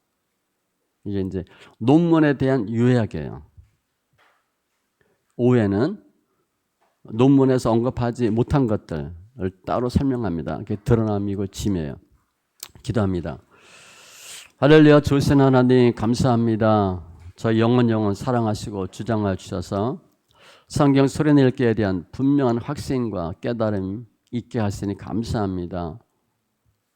이제 논문에 대한 요약이에요. 오해는 논문에서 언급하지 못한 것들을 따로 설명합니다. 그게 드러남이고 짐이에요. 기도합니다. 할렐루야. 주신 하나님 감사합니다. 저희 영원 사랑하시고 주장하여 주셔서 성경 소리내 읽기에 대한 분명한 확신과 깨달음 있게 하시니 감사합니다.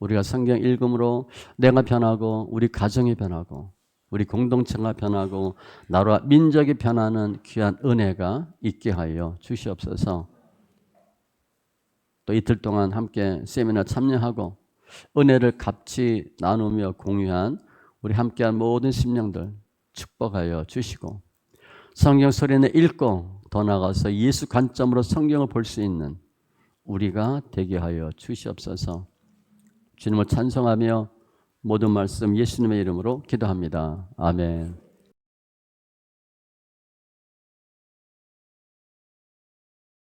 우리가 성경 읽음으로 내가 변하고 우리 가정이 변하고 우리 공동체가 변하고 나라와 민족이 변하는 귀한 은혜가 있게 하여 주시옵소서. 또 이틀 동안 함께 세미나 참여하고 은혜를 같이 나누며 공유한 우리 함께한 모든 심령들 축복하여 주시고 성경 소리내 읽고 더 나아가서 예수 관점으로 성경을 볼 수 있는 우리가 되게 하여 주시옵소서. 주님을 찬송하며 모든 말씀 예수님의 이름으로 기도합니다. 아멘.